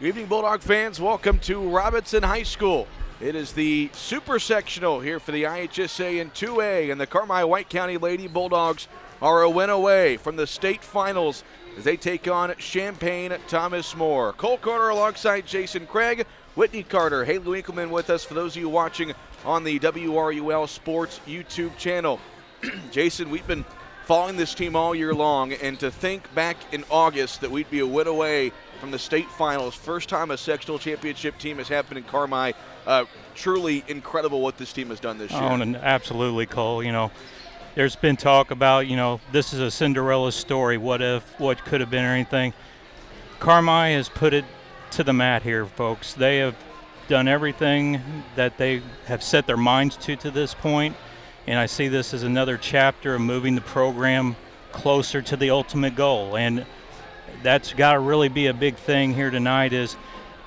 Good evening, Bulldog fans. Welcome to Robinson High School. It is the Super Sectional here for the IHSA in 2A, and the Carmi White County Lady Bulldogs are a win away from the state finals as they take on Champaign Thomas More. Cole Carter alongside Jason Craig, Whitney Carter, Haley Winkleman with us for those of you watching on the WRUL Sports YouTube channel. Jason, we've been following this team all year long, and to think back in August that we'd be a win away from the state finals, first time a sectional championship team has happened in Carmi. Truly incredible what this team has done this year. Oh, and absolutely, Cole. You know, there's been talk about, this is a Cinderella story, what if, what could have been or anything. Carmi has put it to the mat here, folks. They have done everything that they have set their minds to this point, and I see this as another chapter of moving the program closer to the ultimate goal. And that's got to really be a big thing here tonight, is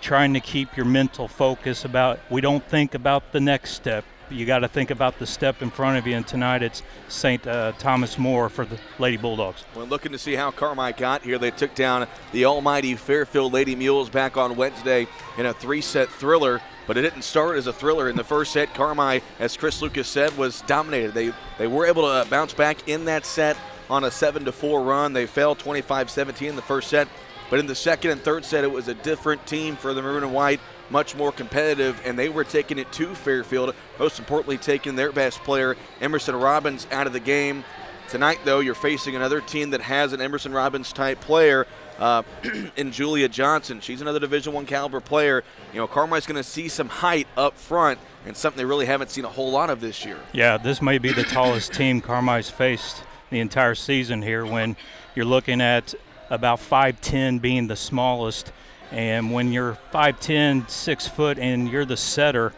trying to keep your mental focus about, we don't think about the next step. You got to think about the step in front of you, and tonight it's St. Thomas More for the Lady Bulldogs. Well, looking to see how Carmi got here. They took down the almighty Fairfield Lady Mules back on Wednesday in a 3-set thriller, but it didn't start as a thriller in the first set. Carmi, as Chris Lucas said, was dominated. They were able to bounce back in that set on a 7-4 run. They fell 25-17 in the first set, but in the second and third set, it was a different team for the Maroon and White, much more competitive, and they were taking it to Fairfield, most importantly taking their best player, Emerson Robbins, out of the game. Tonight, though, you're facing another team that has an Emerson Robbins-type player in Julia Johnson. She's another Division I caliber player. Carmi's going to see some height up front, and something they really haven't seen a whole lot of this year. Yeah, this may be the tallest team Carmi's faced the entire season here, when you're looking at about 5'10" being the smallest. And when you're 5'10", 6 foot, and you're the setter,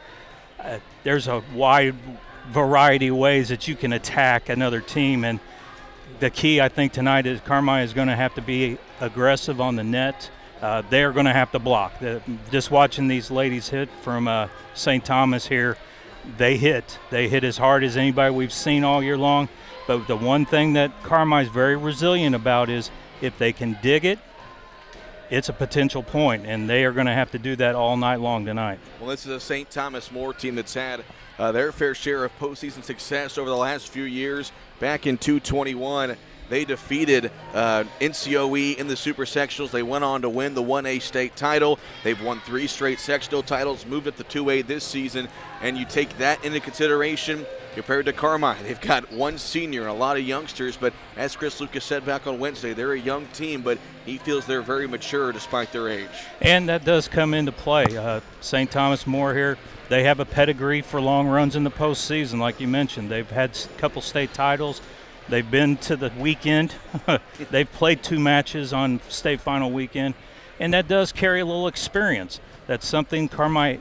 there's a wide variety of ways that you can attack another team. And the key, I think, tonight is Carmi is going to have to be aggressive on the net. They're going to have to block. Just watching these ladies hit from St. Thomas here, they hit as hard as anybody we've seen all year long. But the one thing that Carmi's very resilient about is if they can dig it, it's a potential point, and they are going to have to do that all night long tonight. Well, this is a St. Thomas More team that's had their fair share of postseason success over the last few years. Back in 2021, they defeated NCOE in the Super Sectionals. They went on to win the 1A state title. They've won 3 straight sectional titles, moved up to 2A this season, and you take that into consideration compared to Carmi. They've got one senior and a lot of youngsters, but as Chris Lucas said back on Wednesday, they're a young team, but he feels they're very mature despite their age. And that does come into play. St. Thomas More here, they have a pedigree for long runs in the postseason, like you mentioned. They've had a couple state titles. They've been to the weekend. They've played 2 matches on state final weekend, and that does carry a little experience. That's something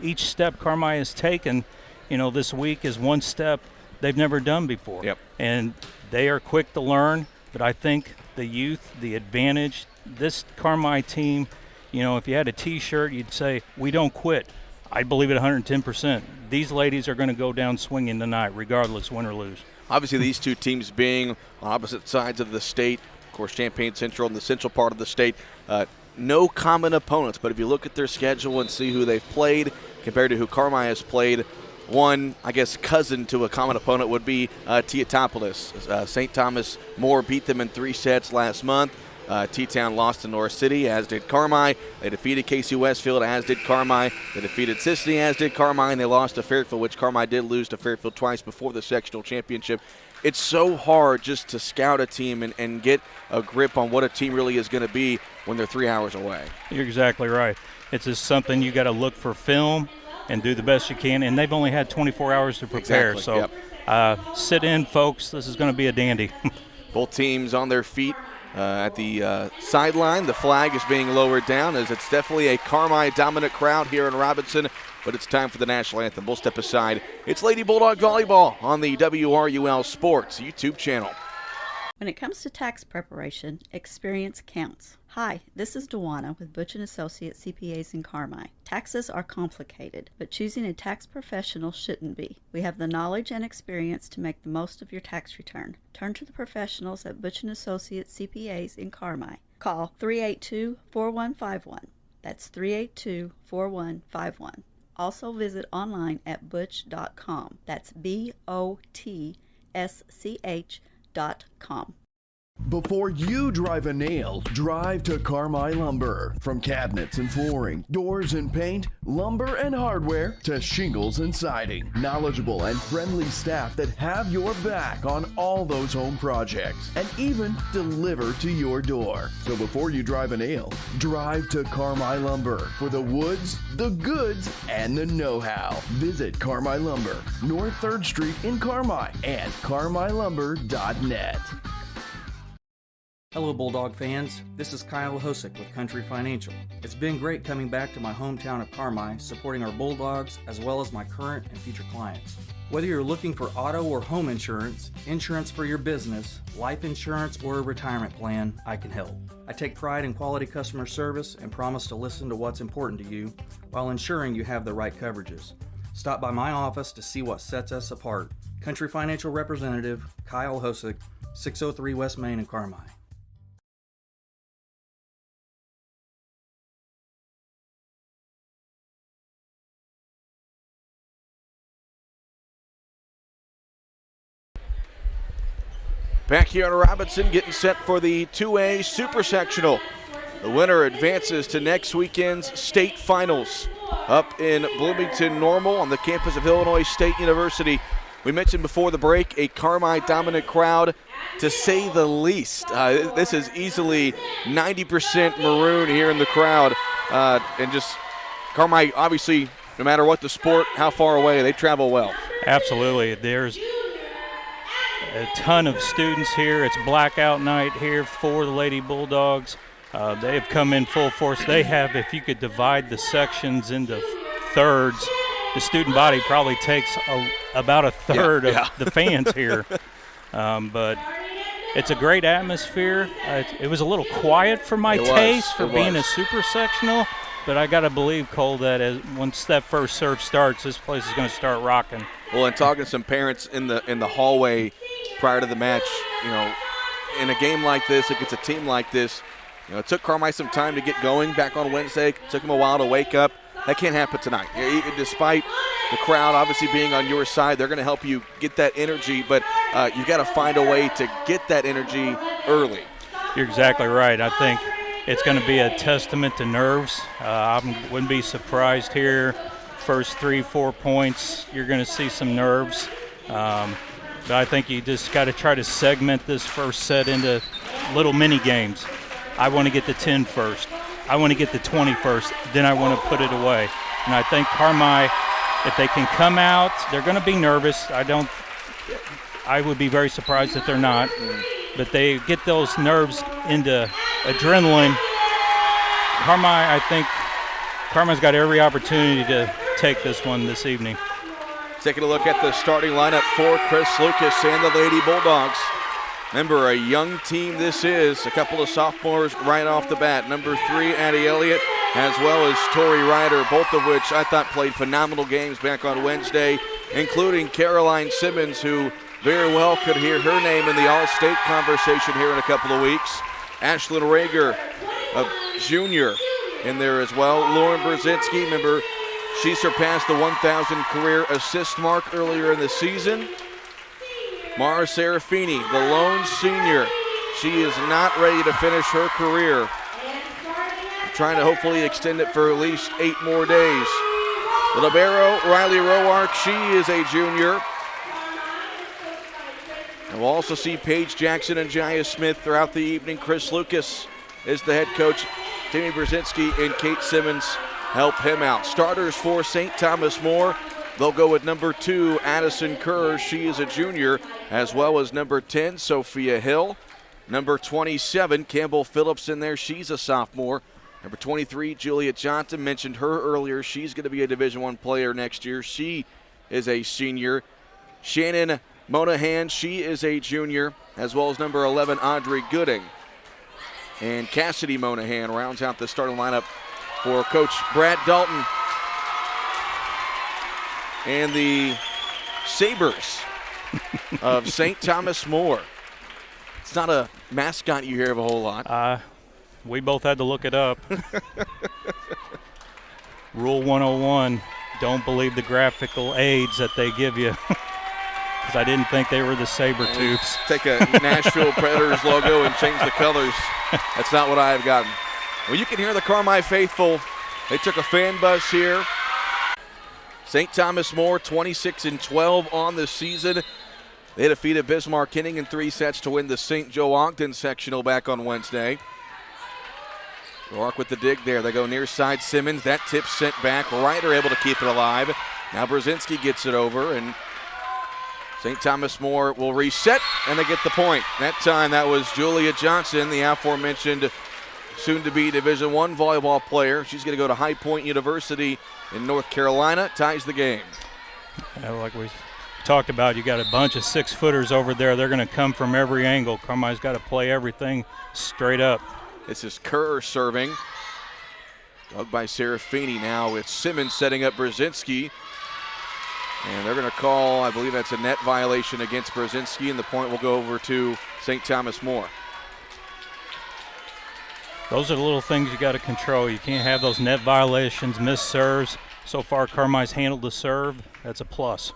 each step Carmi has taken, this week is one step they've never done before. Yep. And they are quick to learn, but I think the youth, the advantage, this Carmi team, if you had a T-shirt, you'd say, we don't quit. I believe it 110%. These ladies are going to go down swinging tonight, regardless, win or lose. Obviously, these two teams being on opposite sides of the state, of course, Champaign Central in the central part of the state, no common opponents. But if you look at their schedule and see who they've played compared to who Carmi has played, one, I guess, cousin to a common opponent would be Teotopolis. St. Thomas More beat them in 3 sets last month. T-Town lost to North City, as did Carmi. They defeated KC Westfield, as did Carmi. They defeated Sicily, as did Carmi, and they lost to Fairfield, which Carmi did lose to Fairfield twice before the sectional championship. It's so hard just to scout a team and get a grip on what a team really is going to be when they're 3 hours away. You're exactly right. It's just something you got to look for film and do the best you can, and they've only had 24 hours to prepare. Exactly. So sit in, folks. This is going to be a dandy. Both teams on their feet at the sideline. The flag is being lowered down, as it's definitely a Carmi dominant crowd here in Robinson, but it's time for the national anthem. We'll step aside. It's Lady Bulldog Volleyball on the WRUL Sports YouTube channel. When it comes to tax preparation, experience counts. Hi, this is Dewana with Butch & Associates CPAs in Carmi. Taxes are complicated, but choosing a tax professional shouldn't be. We have the knowledge and experience to make the most of your tax return. Turn to the professionals at Butch & Associates CPAs in Carmi. Call 382-4151. That's 382-4151. Also visit online at butch.com. That's BOTSCH.com. Before you drive a nail, drive to Carmi Lumber. From cabinets and flooring, doors and paint, lumber and hardware, to shingles and siding. Knowledgeable and friendly staff that have your back on all those home projects and even deliver to your door. So before you drive a nail, drive to Carmi Lumber for the woods, the goods, and the know-how. Visit Carmi Lumber, North 3rd Street in Carmi, and carmilumber.net. Hello Bulldog fans, this is Kyle Hosick with Country Financial. It's been great coming back to my hometown of Carmi, supporting our Bulldogs as well as my current and future clients. Whether you're looking for auto or home insurance for your business, life insurance, or a retirement plan, I can help. I take pride in quality customer service and promise to listen to what's important to you while ensuring you have the right coverages. Stop by my office to see what sets us apart. Country Financial Representative Kyle Hosick, 603 West Main in Carmi. Back here in Robinson, getting set for the 2A Super Sectional. The winner advances to next weekend's state finals up in Bloomington Normal on the campus of Illinois State University. We mentioned before the break a Carmi dominant crowd, to say the least. This is easily 90% maroon here in the crowd. And just Carmi, obviously, no matter what the sport, how far away, they travel well. Absolutely. There's a ton of students here. It's blackout night here for the Lady Bulldogs. They have come in full force. They have, if you could divide the sections into thirds, the student body probably takes about a third of the fans here. But it's a great atmosphere. It was a little quiet for my taste for being a super sectional, but I got to believe, Cole, that once that first serve starts, this place is going to start rocking. Well, and talking to some parents in the hallway prior to the match, in a game like this, against a team like this, it took Carmi some time to get going back on Wednesday. It took them a while to wake up. That can't happen tonight. Despite the crowd obviously being on your side, they're going to help you get that energy, but you got to find a way to get that energy early. You're exactly right. I think it's going to be a testament to nerves. I wouldn't be surprised here. First 3-4 points, you're going to see some nerves. But I think you just got to try to segment this first set into little mini games. I want to get the 10 first. I want to get the 20 first. Then I want to put it away. And I think Carmi, if they can come out, they're going to be nervous. I would be very surprised if they're not. But they get those nerves into adrenaline. I think Carmi's got every opportunity to take this one this evening. Taking a look at the starting lineup for Chris Lucas and the Lady Bulldogs. Remember, a young team this is. A couple of sophomores right off the bat. Number 3, Addie Elliott, as well as Tori Ryder, both of which I thought played phenomenal games back on Wednesday, including Caroline Simmons, who very well could hear her name in the All-State conversation here in a couple of weeks. Ashlyn Rager, a junior, in there as well. Lauren Brzezinski, remember, she surpassed the 1,000 career assist mark earlier in the season. Mara Serafini, the lone senior. She is not ready to finish her career. Trying to hopefully extend it for at least 8 more days. The libero, Riley Roark, she is a junior. And we'll also see Paige Jackson and Jaya Smith throughout the evening. Chris Lucas is the head coach. Tammy Brzezinski and Kate Simmons help him out. Starters for St. Thomas More. They'll go with number 2, Addison Kerr. She is a junior, as well as number 10, Sophia Hill. Number 27, Campbell Phillips in there. She's a sophomore. Number 23, Juliet Johnson. Mentioned her earlier. She's going to be a Division I player next year. She is a senior. Shannon Monahan, she is a junior, as well as number 11, Audrey Gooding. And Cassidy Monahan rounds out the starting lineup for Coach Brad Dalton and the Sabres of St. Thomas More. It's not a mascot you hear of a whole lot. We both had to look it up. Rule 101, don't believe the graphical aids that they give you. Because I didn't think they were the Sabertooths. Take a Nashville Predators logo and change the colors. That's not what I have gotten. Well, you can hear the Carmi faithful. They took a fan bus here. St. Thomas More 26-12 on the season. They defeated Bismarck-Henning in 3 sets to win the St. Joe Ogden sectional back on Wednesday. Rourke with the dig there. They go near side Simmons. That tip sent back. Ryder able to keep it alive. Now Brzezinski gets it over, and St. Thomas More will reset, and they get the point. That time that was Julia Johnson, the aforementioned soon-to-be Division I volleyball player. She's going to go to High Point University in North Carolina. Ties the game. Yeah, like we talked about, you got a bunch of 6-footers over there. They're going to come from every angle. Carmi's got to play everything straight up. This is Kerr serving. Dug by Serafini. Now it's Simmons setting up Brzezinski. And they're going to call, I believe that's a net violation against Brzezinski, and the point will go over to St. Thomas More. Those are the little things you got to control. You can't have those net violations, missed serves. So far, Carmi's handled the serve. That's a plus.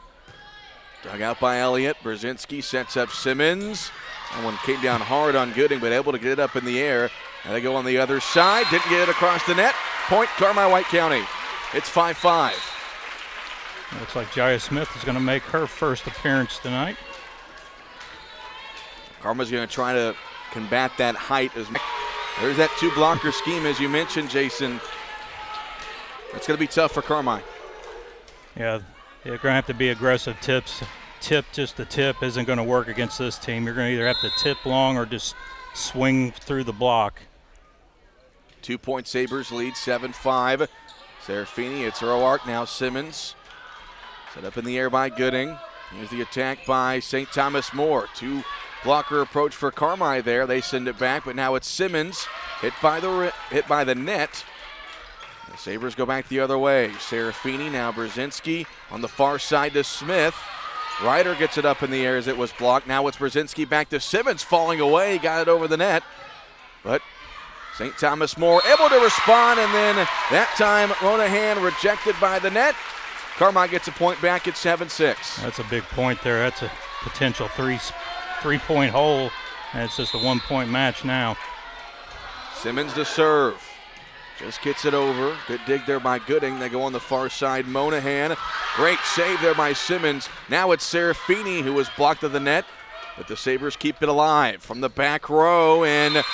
Dug out by Elliott. Brzezinski sets up Simmons. That one came down hard on Gooding, but able to get it up in the air. And they go on the other side. Didn't get it across the net. Point, Carmi-White County. It's 5-5. Looks like Jaya Smith is going to make her first appearance tonight. Carmi's going to try to combat that height. There's that 2-blocker scheme, as you mentioned, Jason. That's going to be tough for Carmi. Yeah, you're going to have to be aggressive tips. Just a tip isn't going to work against this team. You're going to either have to tip long or just swing through the block. 2-point Sabres lead, 7-5. Serafini, it's Roark, now Simmons. Set up in the air by Gooding. Here's the attack by St. Thomas More. 2-blocker approach for Carmi there. They send it back, but now it's Simmons hit by the net. The Sabres go back the other way. Serafini, now Brzezinski on the far side to Smith. Ryder gets it up in the air as it was blocked. Now it's Brzezinski back to Simmons, falling away. Got it over the net, but St. Thomas More able to respond, and then that time Monahan rejected by the net. Carmi gets a point back at 7-6. That's a big point there. That's a potential three-point hole, and it's just a 1-point match now. Simmons to serve. Just gets it over. Good dig there by Gooding. They go on the far side. Monahan. Great save there by Simmons. Now it's Serafini who was blocked to the net, but the Sabres keep it alive from the back row, and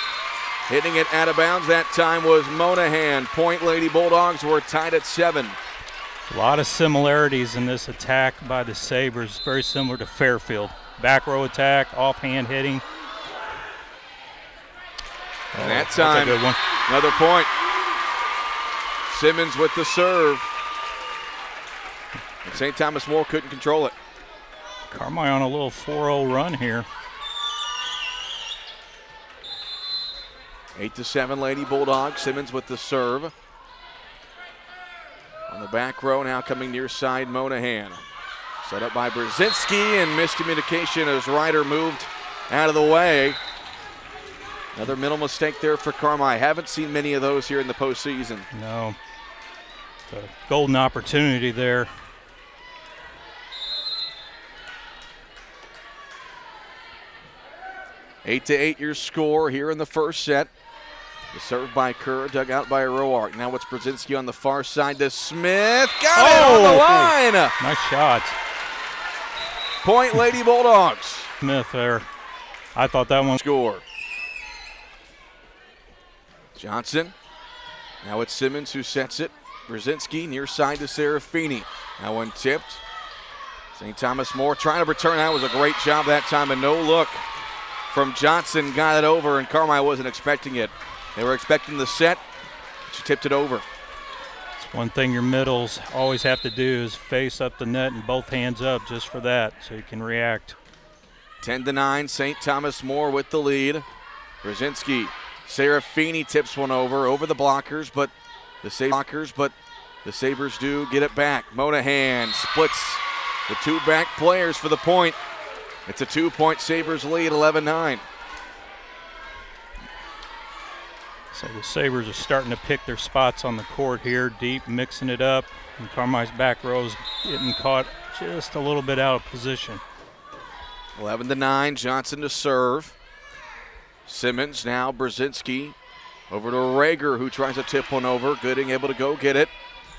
hitting it out of bounds that time was Monahan. Point Lady Bulldogs were tied at 7. A lot of similarities in this attack by the Sabres, very similar to Fairfield. Back row attack, offhand hitting. And that time, that's a good one. Another point. Simmons with the serve. And St. Thomas More couldn't control it. Carmi on a little 4-0 run here. 8-7 Lady Bulldogs. Simmons with the serve. On the back row now coming near side Monahan. Set up by Brzezinski, and miscommunication as Ryder moved out of the way. Another mental mistake there for Carmi. Haven't seen many of those here in the postseason. No. It's a golden opportunity there. Eight to 8 your score here in the first set. The serve by Kerr, dug out by Roark. Now it's Brzezinski on the far side to Smith. Got it on the line. Nice shot. Point Lady Bulldogs. Smith there. I thought that one. Score. Johnson. Now it's Simmons who sets it. Brzezinski near side to Serafini. Now one tipped. St. Thomas More trying to return. That was a great job that time, and no look from Johnson. Got it over, and Carmi wasn't expecting it. They were expecting the set. She tipped it over. It's one thing your middles always have to do is face up the net and both hands up just for that, so you can react. 10-9, St. Thomas More with the lead. Brzezinski, Serafini tips one over the blockers, but the Sabres do get it back. Monahan splits the two back players for the point. It's a 2-point Sabres lead, 11-9. So the Sabres are starting to pick their spots on the court here, deep, mixing it up. And Carmi's back row's getting caught just a little bit out of position. 11-9, Johnson to serve. Simmons now, Brzezinski over to Rager, who tries to tip one over. Gooding able to go get it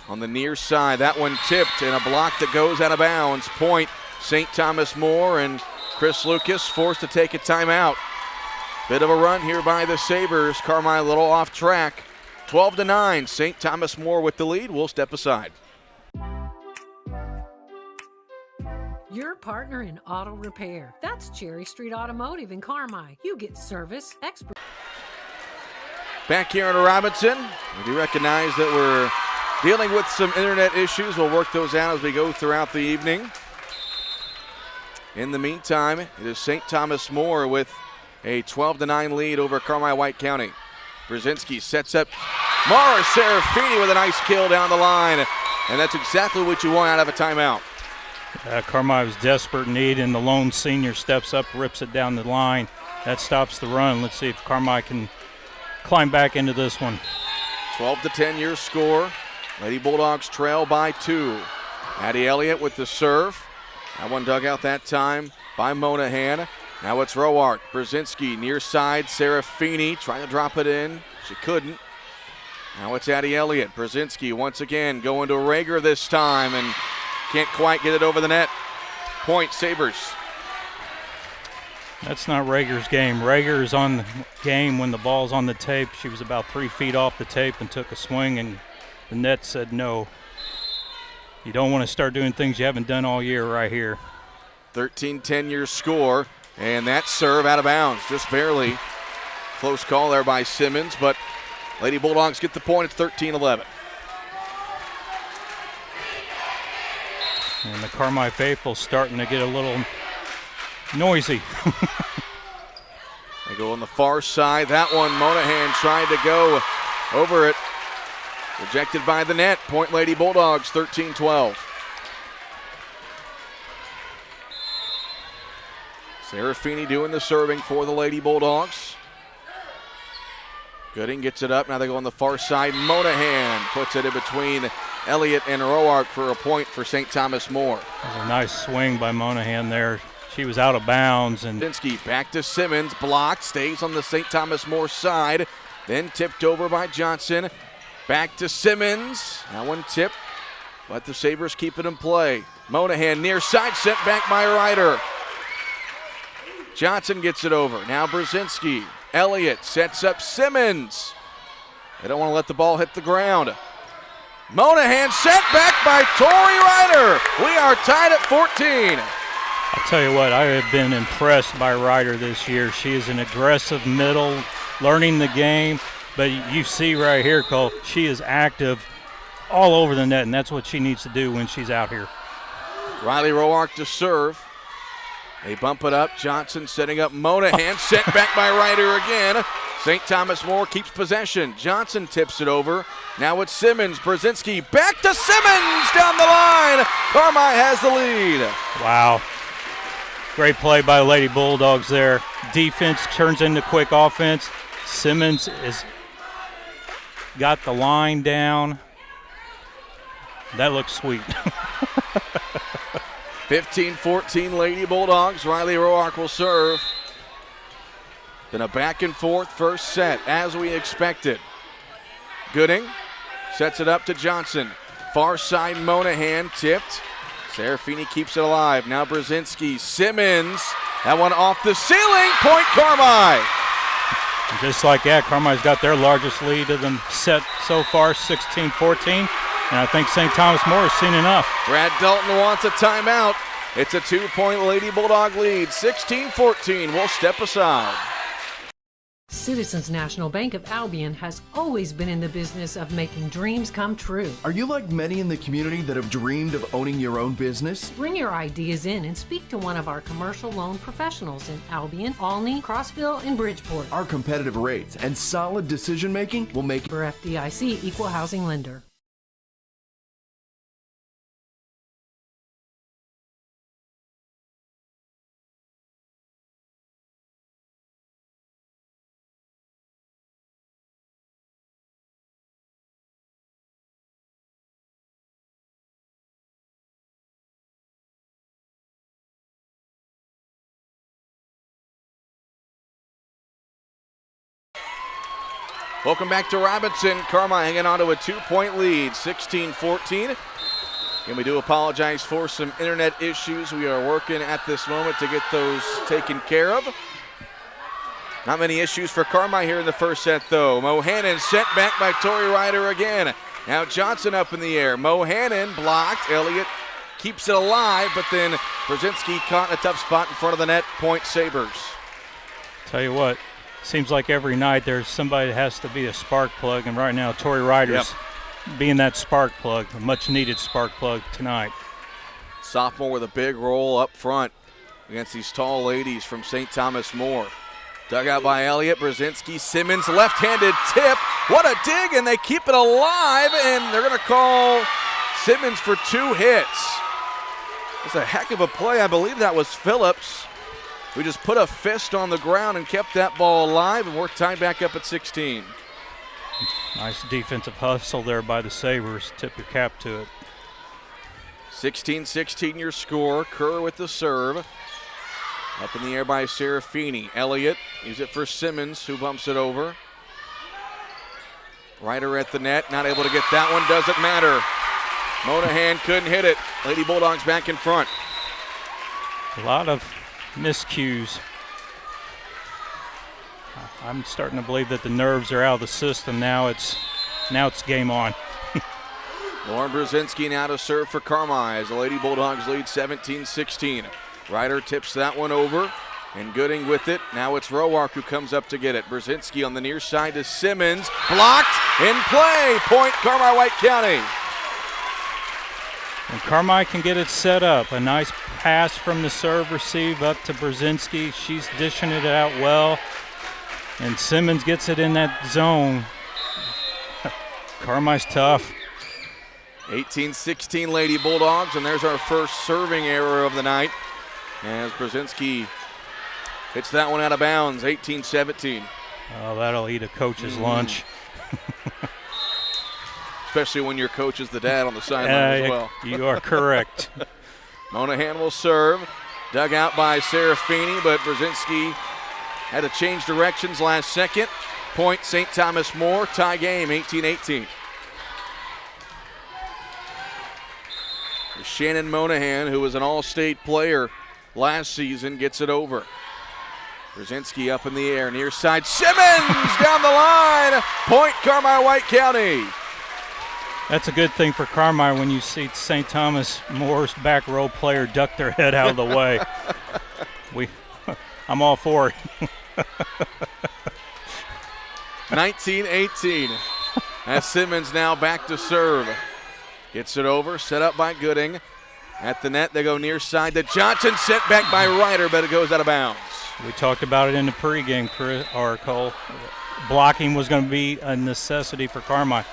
on the near side. That one tipped and a block that goes out of bounds. Point, St. Thomas More, and Chris Lucas forced to take a timeout. Bit of a run here by the Sabres. Carmi a little off track. 12-9, St. Thomas More with the lead. We'll step aside. Your partner in auto repair. That's Cherry Street Automotive in Carmi. You get service, expert. Back here in Robinson, we do recognize that we're dealing with some internet issues. We'll work those out as we go throughout the evening. In the meantime, it is St. Thomas More with a 12-9 lead over Carmi White County. Brzezinski sets up Mara Serafini with a nice kill down the line, and that's exactly what you want out of a timeout. Carmi was desperate need, and the lone senior steps up, rips it down the line. That stops the run. Let's see if Carmi can climb back into this one. 12-10 your score. Lady Bulldogs trail by 2. Addie Elliott with the serve. That one dug out that time by Monahan. Now it's Roark. Brzezinski near side. Serafini trying to drop it in. She couldn't. Now it's Addie Elliott. Brzezinski once again going to Rager this time and can't quite get it over the net. Point, Sabres. That's not Rager's game. Rager is on the game when the ball's on the tape. She was about 3 feet off the tape and took a swing, and the net said no. You don't want to start doing things you haven't done all year right here. 13-10 your score, and that serve out of bounds, just barely. Close call there by Simmons, but Lady Bulldogs get the point. It's 13-11. And the Carmi faithful starting to get a little noisy. They go on the far side. That one, Monahan tried to go over it. Rejected by the net. Point, Lady Bulldogs, 13-12. Serafini doing the serving for the Lady Bulldogs. Gooding gets it up. Now they go on the far side. Monahan puts it in between Elliott and Roark for a point for St. Thomas More. That was a nice swing by Monahan there. She was out of bounds. And Brzezinski back to Simmons. Blocked. Stays on the St. Thomas More side. Then tipped over by Johnson. Back to Simmons. That one tipped. But the Sabres keep it in play. Monahan near side. Sent back by Ryder. Johnson gets it over. Now Brzezinski. Elliott sets up Simmons. They don't want to let the ball hit the ground. Monahan sent back by Tori Ryder. We are tied at 14. I'll tell you what, I have been impressed by Ryder this year. She is an aggressive middle, learning the game. But you see right here, Cole, she is active all over the net, and that's what she needs to do when she's out here. Riley Roark to serve. They bump it up. Johnson setting up Monahan. Sent back by Ryder again. St. Thomas More keeps possession. Johnson tips it over. Now it's Simmons. Brzezinski back to Simmons down the line. Carmi has the lead. Wow. Great play by the Lady Bulldogs there. Defense turns into quick offense. Simmons is got the line down. That looks sweet. 15-14 Lady Bulldogs. Riley Roark will serve. Been a back and forth first set, as we expected. Gooding sets it up to Johnson. Far side Monahan tipped. Serafini keeps it alive. Now Brzezinski. Simmons. That one off the ceiling. Point Carmi. Just like that, Carmi's got their largest lead of the set so far, 16-14. And I think St. Thomas More has seen enough. Brad Dalton wants a timeout. It's a 2-point Lady Bulldog lead. 16-14. We'll step aside. Citizens National Bank of Albion has always been in the business of making dreams come true. Are you like many in the community that have dreamed of owning your own business? Bring your ideas in and speak to one of our commercial loan professionals in Albion, Olney, Crossville, and Bridgeport. Our competitive rates and solid decision making will make For FDIC Equal Housing Lender. Welcome back to Robinson. Carmi hanging on to a 2-point lead, 16-14. And we do apologize for some internet issues. We are working at this moment to get those taken care of. Not many issues for Carmi here in the first set, though. Mohannon sent back by Tori Ryder again. Now Johnson up in the air. Mohannon blocked. Elliott keeps it alive, but then Brzezinski caught in a tough spot in front of the net. Point Sabres. Tell you what, seems like every night there's somebody that has to be a spark plug, and right now Tori Ryder's being that spark plug, a much-needed spark plug tonight. Sophomore with a big roll up front against these tall ladies from St. Thomas More. Dug out by Elliott. Brzezinski, Simmons, left-handed tip. What a dig, and they keep it alive, and they're going to call Simmons for 2 hits. It's a heck of a play. I believe that was Phillips, who just put a fist on the ground and kept that ball alive, and we're tied back up at 16. Nice defensive hustle there by the Sabres. Tip your cap to it. 16-16 your score. Kerr with the serve. Up in the air by Serafini. Elliott, use it for Simmons, who bumps it over. Ryder at the net, not able to get that one. Doesn't matter. Monahan couldn't hit it. Lady Bulldogs back in front. A lot of miscues. I'm starting to believe that the nerves are out of the system. Now it's game on. Lauren Brzezinski now to serve for Carmi as the Lady Bulldogs lead 17-16. Ryder tips that one over, and Gooding with it. Now it's Roark who comes up to get it. Brzezinski on the near side to Simmons. Blocked, in play. Point Carmi White County. And Carmi can get it set up. A nice pass from the serve receive up to Brzezinski. She's dishing it out well. And Simmons gets it in that zone. Carmi's tough. 18-16 Lady Bulldogs, and there's our first serving error of the night as Brzezinski hits that one out of bounds, 18-17. Oh, that'll eat a coach's lunch. Especially when your coach is the dad on the sideline as well. You are correct. Monahan will serve. Dug out by Serafini, but Brzezinski had to change directions last second. Point St. Thomas More, tie game, 18-18. Shannon Monahan, who was an all-state player last season, gets it over. Brzezinski up in the air, near side. Simmons down the line. Point Carmi White County. That's a good thing for Carmi when you see St. Thomas More's back row player duck their head out of the way. I'm all for it. 19-18 as Simmons now back to serve. Gets it over, set up by Gooding. At the net, they go near side to Johnson, sent back by Ryder, but it goes out of bounds. We talked about it in the pregame, Cole. Blocking was going to be a necessity for Carmi.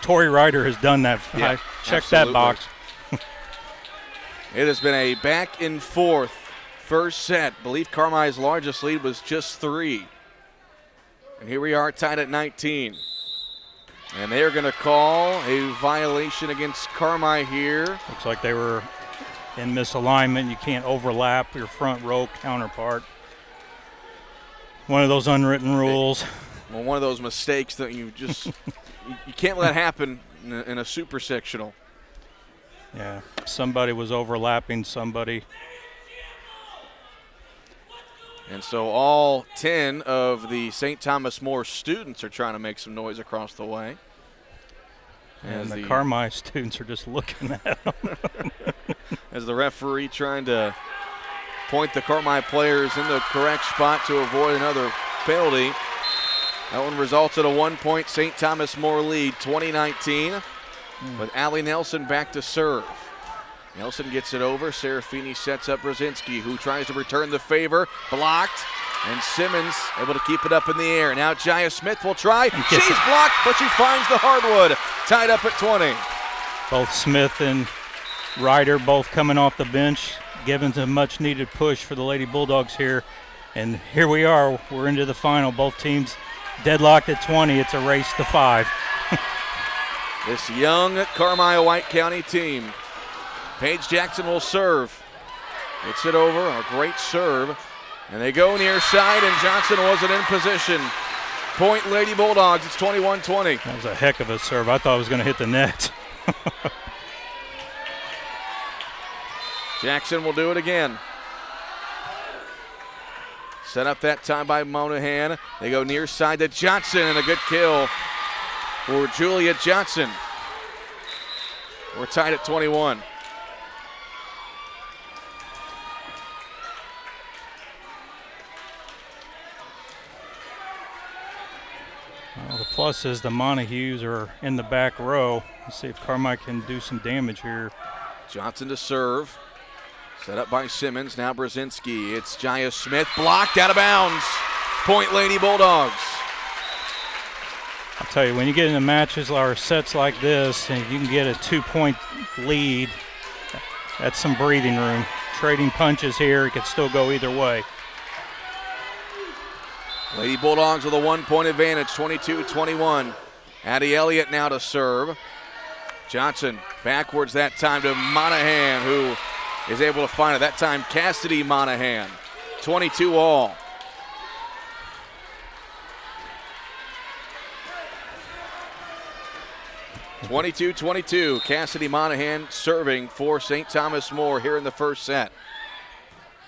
Tori Ryder has done that. Yeah, check absolutely. that box. It has been a back and forth first set. I believe Carmi's largest lead was just 3. And here we are tied at 19. And they're going to call a violation against Carmi here. Looks like they were in misalignment. You can't overlap your front row counterpart. One of those unwritten rules. Well, one of those mistakes that you just you can't let happen in a super sectional. Yeah, somebody was overlapping somebody. And so all 10 of the St. Thomas More students are trying to make some noise across the way. And the Carmi students are just looking at them. As the referee trying to point the Carmi players in the correct spot to avoid another penalty. That one results in a 1-point St. Thomas More lead, 2019, with Allie Nelson back to serve. Nelson gets it over. Serafini sets up Brzezinski, who tries to return the favor. Blocked. And Simmons able to keep it up in the air. Now Jaya Smith will try. She's blocked, but she finds the hardwood. Tied up at 20. Both Smith and Ryder both coming off the bench, giving a much-needed push for the Lady Bulldogs here. And here we are. We're into the final. Both teams deadlocked at 20. It's a race to 5. This young Carmi White County team. Paige Jackson will serve. Gets it over. A great serve. And they go near side, and Johnson wasn't in position. Point Lady Bulldogs. It's 21-20. That was a heck of a serve. I thought it was going to hit the net. Jackson will do it again. Set up that time by Monahan. They go near side to Johnson, and a good kill for Julia Johnson. We're tied at 21. Well, the plus is the Monahues are in the back row. Let's see if Carmi can do some damage here. Johnson to serve. Set up by Simmons. Now Brzezinski. It's Jaya Smith. Blocked out of bounds. Point Lady Bulldogs. I'll tell you, when you get into matches or sets like this and you can get a 2-point lead, that's some breathing room. Trading punches here, it could still go either way. Lady Bulldogs with a 1-point advantage, 22-21. Addie Elliott now to serve. Johnson backwards that time to Monahan, who is able to find it. That time Cassidy Monahan, 22 all. (22-22). Cassidy Monahan serving for St. Thomas More here in the first set.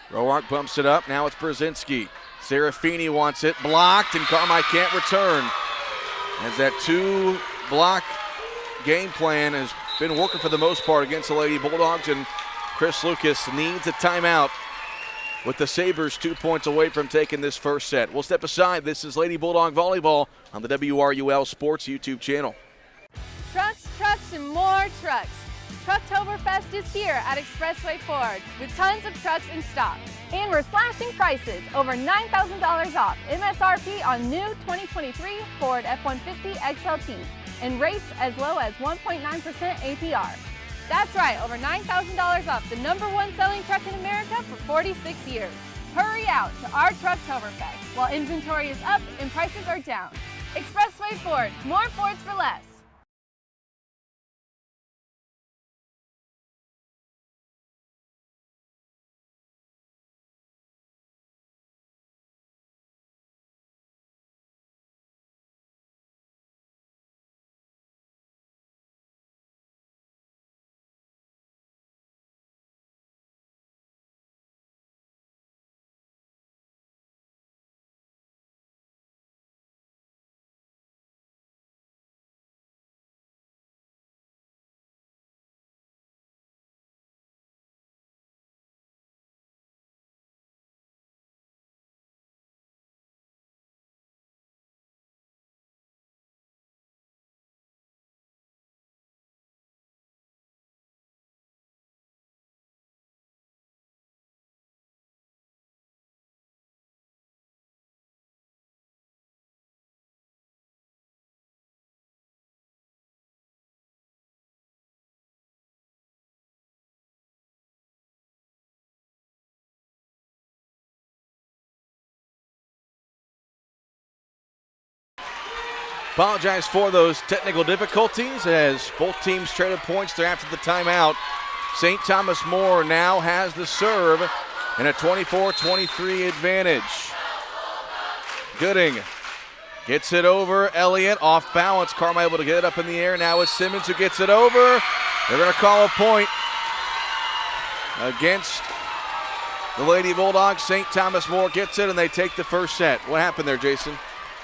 Roark bumps it up. Now it's Brzezinski. Serafini wants it blocked, and Carmi can't return. As that 2-block game plan has been working for the most part against the Lady Bulldogs, and Chris Lucas needs a timeout with the Sabres 2 points away from taking this first set. We'll step aside. This is Lady Bulldog Volleyball on the WRUL Sports YouTube channel. Trucks, trucks, and more trucks. Trucktoberfest is here at Expressway Ford with tons of trucks in stock. And we're slashing prices, over $9,000 off MSRP on new 2023 Ford F-150 XLTs and rates as low as 1.9% APR. That's right, over $9,000 off the #1 selling truck in America for 46 years. Hurry out to our Trucktoberfest while inventory is up and prices are down. Expressway Ford, more Fords for less. Apologize for those technical difficulties as both teams traded points there after the timeout. St. Thomas More now has the serve and a 24-23 advantage. Gooding gets it over. Elliott off balance. Carmi able to get it up in the air. Now it's Simmons who gets it over. They're going to call a point against the Lady Bulldogs. St. Thomas More gets it and they take the first set. What happened there, Jason?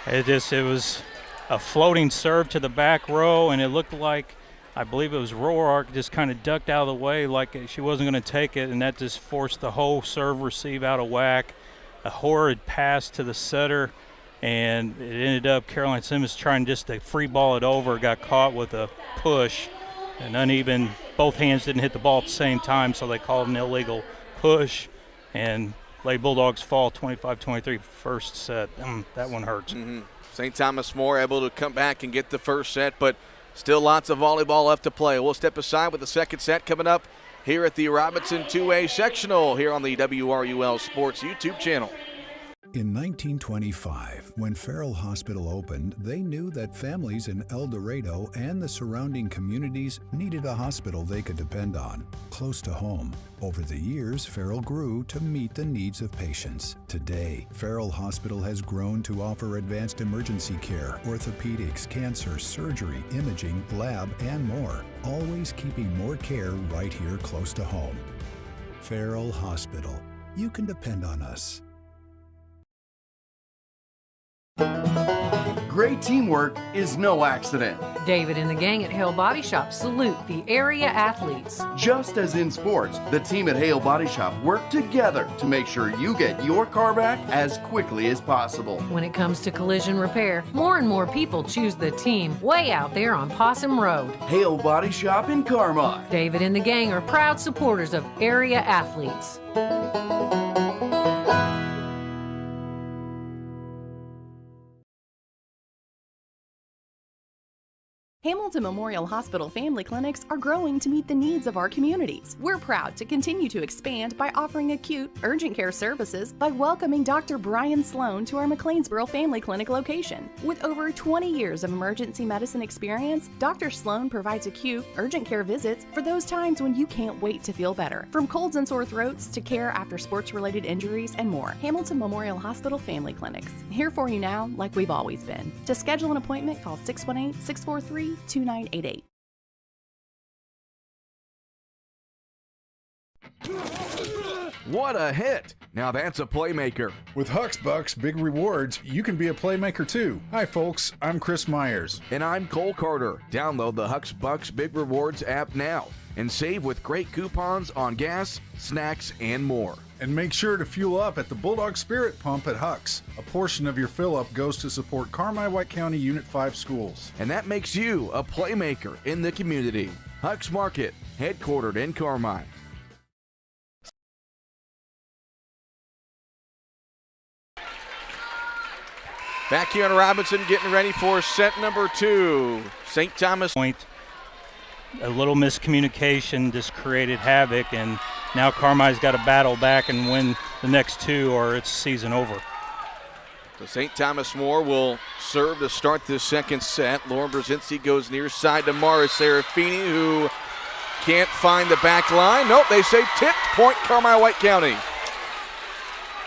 It was a floating serve to the back row, and it looked like, I believe it was Roark, just kind of ducked out of the way like she wasn't going to take it, and that just forced the whole serve receive out of whack. A horrid pass to the setter, and it ended up Caroline Simmons trying just to free ball it over, got caught with a push, and uneven. Both hands didn't hit the ball at the same time, so they called an illegal push, and Lady Bulldogs fall 25-23 first set. That one hurts. Mm-hmm. St. Thomas More able to come back and get the first set, but still lots of volleyball left to play. We'll step aside with the second set coming up here at the Robinson 2A Sectional here on the WRUL Sports YouTube channel. In 1925, when Farrell Hospital opened, they knew that families in El Dorado and the surrounding communities needed a hospital they could depend on, close to home. Over the years, Farrell grew to meet the needs of patients. Today, Farrell Hospital has grown to offer advanced emergency care, orthopedics, cancer, surgery, imaging, lab, and more, always keeping more care right here close to home. Farrell Hospital. You can depend on us. Great teamwork is no accident. David and the gang at Hale Body Shop salute the area athletes. Just as in sports, the team at Hale Body Shop work together to make sure you get your car back as quickly as possible. When it comes to collision repair, more and more people choose the team way out there on Possum Road. Hale Body Shop in Carmi. David and the gang are proud supporters of area athletes. Hamilton Memorial Hospital family clinics are growing to meet the needs of our communities. We're proud to continue to expand by offering acute, urgent care services by welcoming Dr. Brian Sloan to our McLeansboro Family Clinic location. With over 20 years of emergency medicine experience, Dr. Sloan provides acute, urgent care visits for those times when you can't wait to feel better. From colds and sore throats to care after sports-related injuries and more. Hamilton Memorial Hospital Family Clinics. Here for you now, like we've always been. To schedule an appointment, call 618-643-2988. What a hit! Now that's a playmaker. With Huck's Bucks Big Rewards, you can be a playmaker too. Hi folks, I'm Chris Myers. And I'm Cole Carter. Download the Huck's Bucks Big Rewards app now and save with great coupons on gas, snacks, and more. And make sure to fuel up at the Bulldog Spirit Pump at Huck's. A portion of your fill-up goes to support Carmi-White County Unit 5 schools. And that makes you a playmaker in the community. Huck's Market, headquartered in Carmi. Back here on Robinson, getting ready for set number 2. St. Thomas. A little miscommunication just created havoc, and now Carmi's got to battle back and win the next 2 or it's season over. So St. Thomas More will serve to start this second set. Lauren Brzezinski goes near side to Mara Serafini, who can't find the back line. Nope, they say tipped, point Carmi-White County.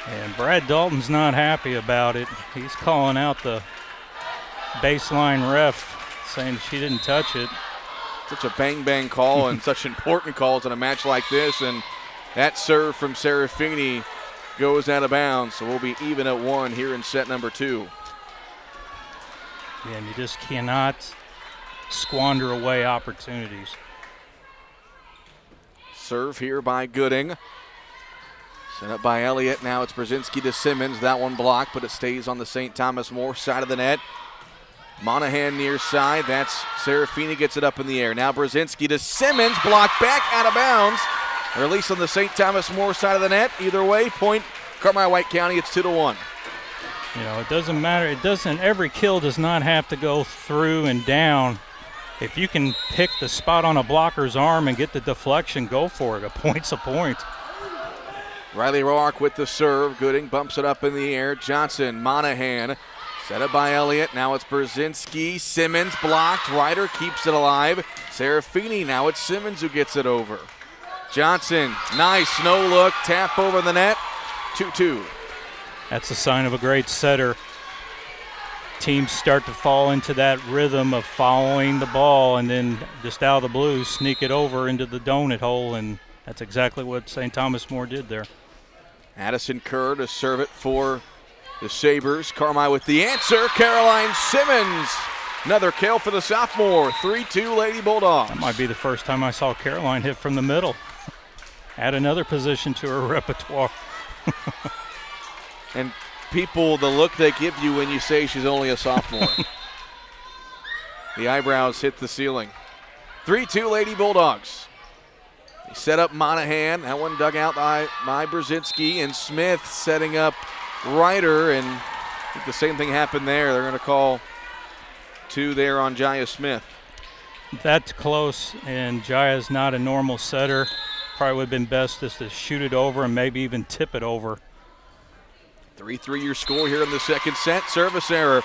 And Brad Dalton's not happy about it. He's calling out the baseline ref, saying she didn't touch it. Such a bang-bang call and such important calls in a match like this, and that serve from Serafini goes out of bounds, so we'll be even at 1 here in set number 2. Yeah, and you just cannot squander away opportunities. Serve here by Gooding. Set up by Elliott. Now it's Brzezinski to Simmons. That one blocked, but it stays on the St. Thomas More side of the net. Monahan near side. That's Serafini, gets it up in the air. Now Brzezinski to Simmons. Blocked back out of bounds. Release on the St. Thomas More side of the net. Either way, point Carmi-White County. It's 2-1. You know, it doesn't matter. Every kill does not have to go through and down. If you can pick the spot on a blocker's arm and get the deflection, go for it. A point's a point. Riley Roark with the serve. Gooding bumps it up in the air. Johnson, Monahan. Set up by Elliott. Now it's Brzezinski. Simmons blocked. Ryder keeps it alive. Serafini. Now it's Simmons who gets it over. Johnson, nice no look. Tap over the net. 2-2. That's a sign of a great setter. Teams start to fall into that rhythm of following the ball and then just out of the blue sneak it over into the donut hole, and that's exactly what St. Thomas More did there. Addison Kerr to serve it for the Sabres. Carmi with the answer. Caroline Simmons. Another kill for the sophomore. 3-2 Lady Bulldogs. That might be the first time I saw Caroline hit from the middle. Add another position to her repertoire. And people, the look they give you when you say she's only a sophomore. The eyebrows hit the ceiling. 3-2 Lady Bulldogs. They set up Monahan. That one dug out by Brzezinski, and Smith setting up Ryder, and I think the same thing happened there. They're going to call 2 there on Jaya Smith. That's close, and Jaya's not a normal setter. Probably would have been best just to shoot it over and maybe even tip it over. 3-3 your score here in the second set. Service error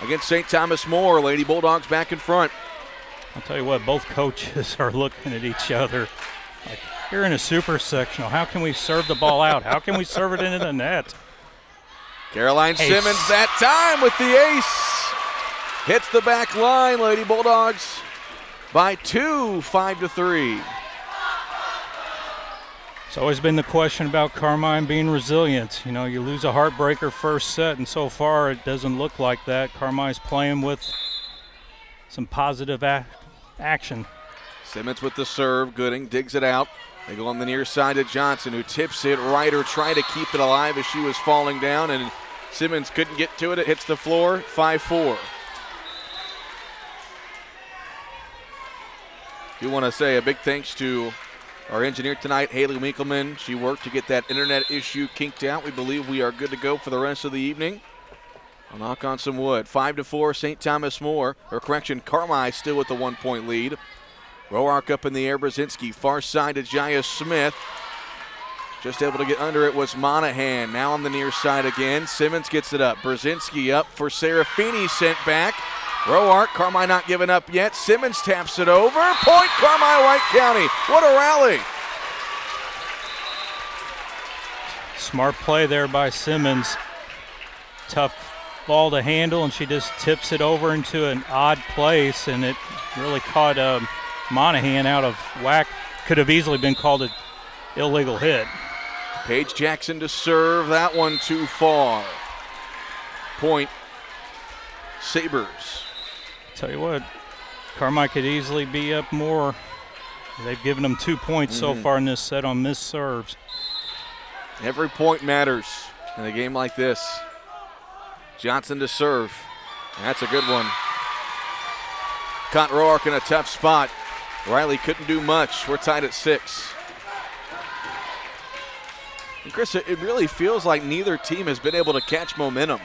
against St. Thomas More. Lady Bulldogs back in front. I'll tell you what, both coaches are looking at each other like, you're in a super sectional. How can we serve the ball out? How can we serve it into the net? Caroline Simmons that time with the ace. Hits the back line. Lady Bulldogs by 2, 5-3. It's always been the question about Carmine being resilient. You know, you lose a heartbreaker first set, and so far it doesn't look like that. Carmine's playing with some positive action. Simmons with the serve. Gooding digs it out. They go on the near side to Johnson, who tips it right or try to keep it alive as she was falling down, and Simmons couldn't get to it. It hits the floor, 5-4. Do want to say a big thanks to our engineer tonight, Haley Winkelman. She worked to get that internet issue kinked out. We believe we are good to go for the rest of the evening. I'll knock on some wood. 5-4, St. Thomas More. Or correction, Carmi still with the 1-point lead. Roark up in the air, Brzezinski. Far side to Jaya Smith. Just able to get under it was Monahan. Now on the near side again. Simmons gets it up. Brzezinski up for Serafini, sent back. Roark, Carmi not giving up yet. Simmons taps it over. Point, Carmi White County. What a rally. Smart play there by Simmons. Tough ball to handle, and she just tips it over into an odd place, and it really caught Monahan out of whack. Could have easily been called an illegal hit. Paige Jackson to serve. That one too far. Point, Sabres. Tell you what, Carmi could easily be up more. They've given them 2 points so far in this set on missed serves. Every point matters in a game like this. Johnson to serve. That's a good one. Caught Roark in a tough spot. Riley couldn't do much. We're tied at 6. And Chris, it really feels like neither team has been able to catch momentum.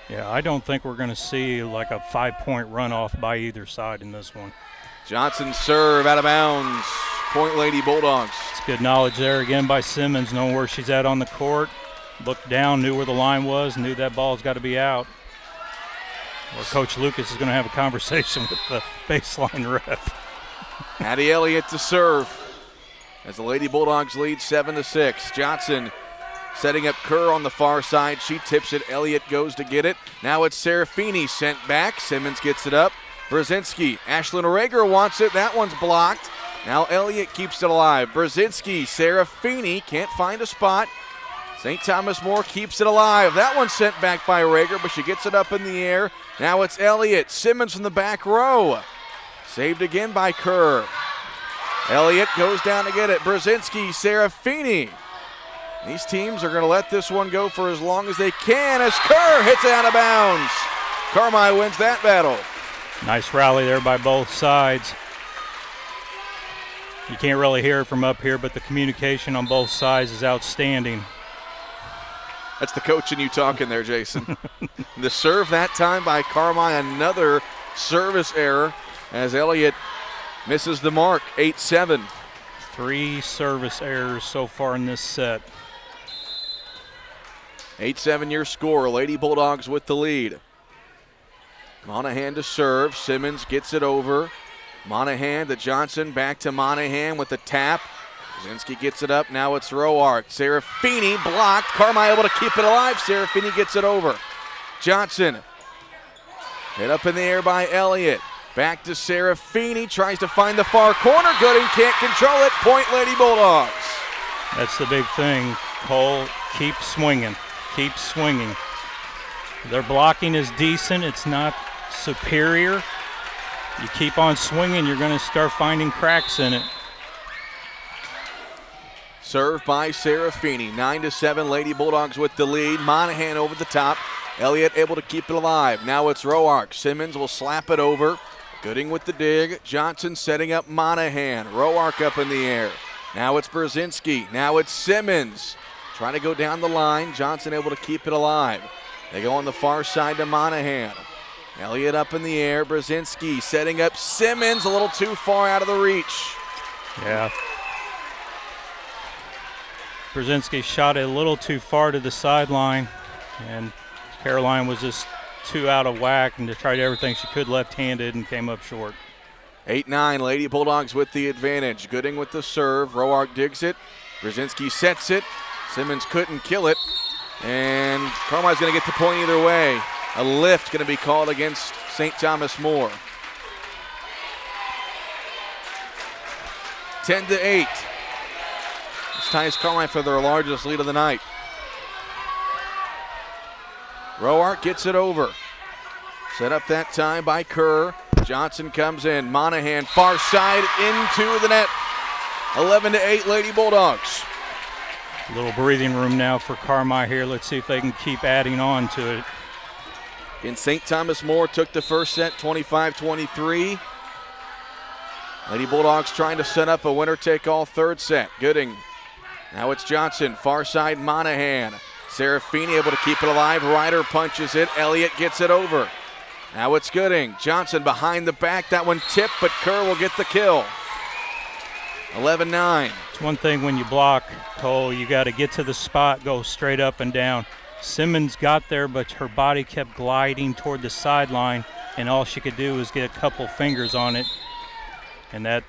Yeah, I don't think we're going to see like a 5-point runoff by either side in this one. Johnson serve out of bounds. Point Lady Bulldogs. It's good knowledge there again by Simmons, knowing where she's at on the court. Looked down, knew where the line was, knew that ball's got to be out. Or Coach Lucas is going to have a conversation with the baseline ref. Addie Elliott to serve as the Lady Bulldogs lead 7-6. Johnson setting up Kerr on the far side. She tips it. Elliott goes to get it. Now it's Serafini sent back. Simmons gets it up. Brzezinski. Ashlyn Rager wants it. That one's blocked. Now Elliott keeps it alive. Brzezinski. Serafini can't find a spot. St. Thomas More keeps it alive. That one's sent back by Rager, but she gets it up in the air. Now it's Elliott. Simmons from the back row. Saved again by Kerr. Elliott goes down to get it. Brzezinski, Serafini. These teams are going to let this one go for as long as they can as Kerr hits it out of bounds. Carmi wins that battle. Nice rally there by both sides. You can't really hear it from up here, but the communication on both sides is outstanding. That's the coach in you talking there, Jason. The serve that time by Carmi, another service error as Elliott misses the mark, 8-7. 3 service errors so far in this set. 8-7 your score. Lady Bulldogs with the lead. Monahan to serve. Simmons gets it over. Monahan to Johnson. Back to Monahan with the tap. Brzezinski gets it up. Now it's Roark. Serafini blocked. Carmi able to keep it alive. Serafini gets it over. Johnson. Hit up in the air by Elliott. Back to Serafini. Tries to find the far corner. Gooding can't control it. Point Lady Bulldogs. That's the big thing. Cole, keep swinging. Keep swinging. Their blocking is decent. It's not superior. You keep on swinging, you're going to start finding cracks in it. Serve by Serafini. 9-7, Lady Bulldogs with the lead. Monahan over the top. Elliott able to keep it alive. Now it's Roark. Simmons will slap it over. Gooding with the dig. Johnson setting up Monahan. Roark up in the air. Now it's Brzezinski. Now it's Simmons. Trying to go down the line. Johnson able to keep it alive. They go on the far side to Monahan. Elliott up in the air. Brzezinski setting up Simmons a little too far out of the reach. Yeah. Brzezinski shot it a little too far to the sideline. And Caroline was just too out of whack and tried everything she could left-handed and came up short. 8-9, Lady Bulldogs with the advantage. Gooding with the serve. Roark digs it. Brzezinski sets it. Simmons couldn't kill it. And Carmi's going to get the point either way. A lift going to be called against St. Thomas More. 10-8. This ties Carmi for their largest lead of the night. Roark gets it over. Set up that time by Kerr. Johnson comes in. Monahan far side into the net. 11-8 Lady Bulldogs. A little breathing room now for Carmi here. Let's see if they can keep adding on to it. And St. Thomas More took the first set 25-23. Lady Bulldogs trying to set up a winner-take-all third set. Gooding. Now it's Johnson. Far side Monahan. Serafini able to keep it alive. Ryder punches it. Elliott gets it over. Now it's Gooding. Johnson behind the back. That one tipped, but Kerr will get the kill. 11-9. It's one thing when you block, Cole, you got to get to the spot, go straight up and down. Simmons got there, but her body kept gliding toward the sideline, and all she could do was get a couple fingers on it, and that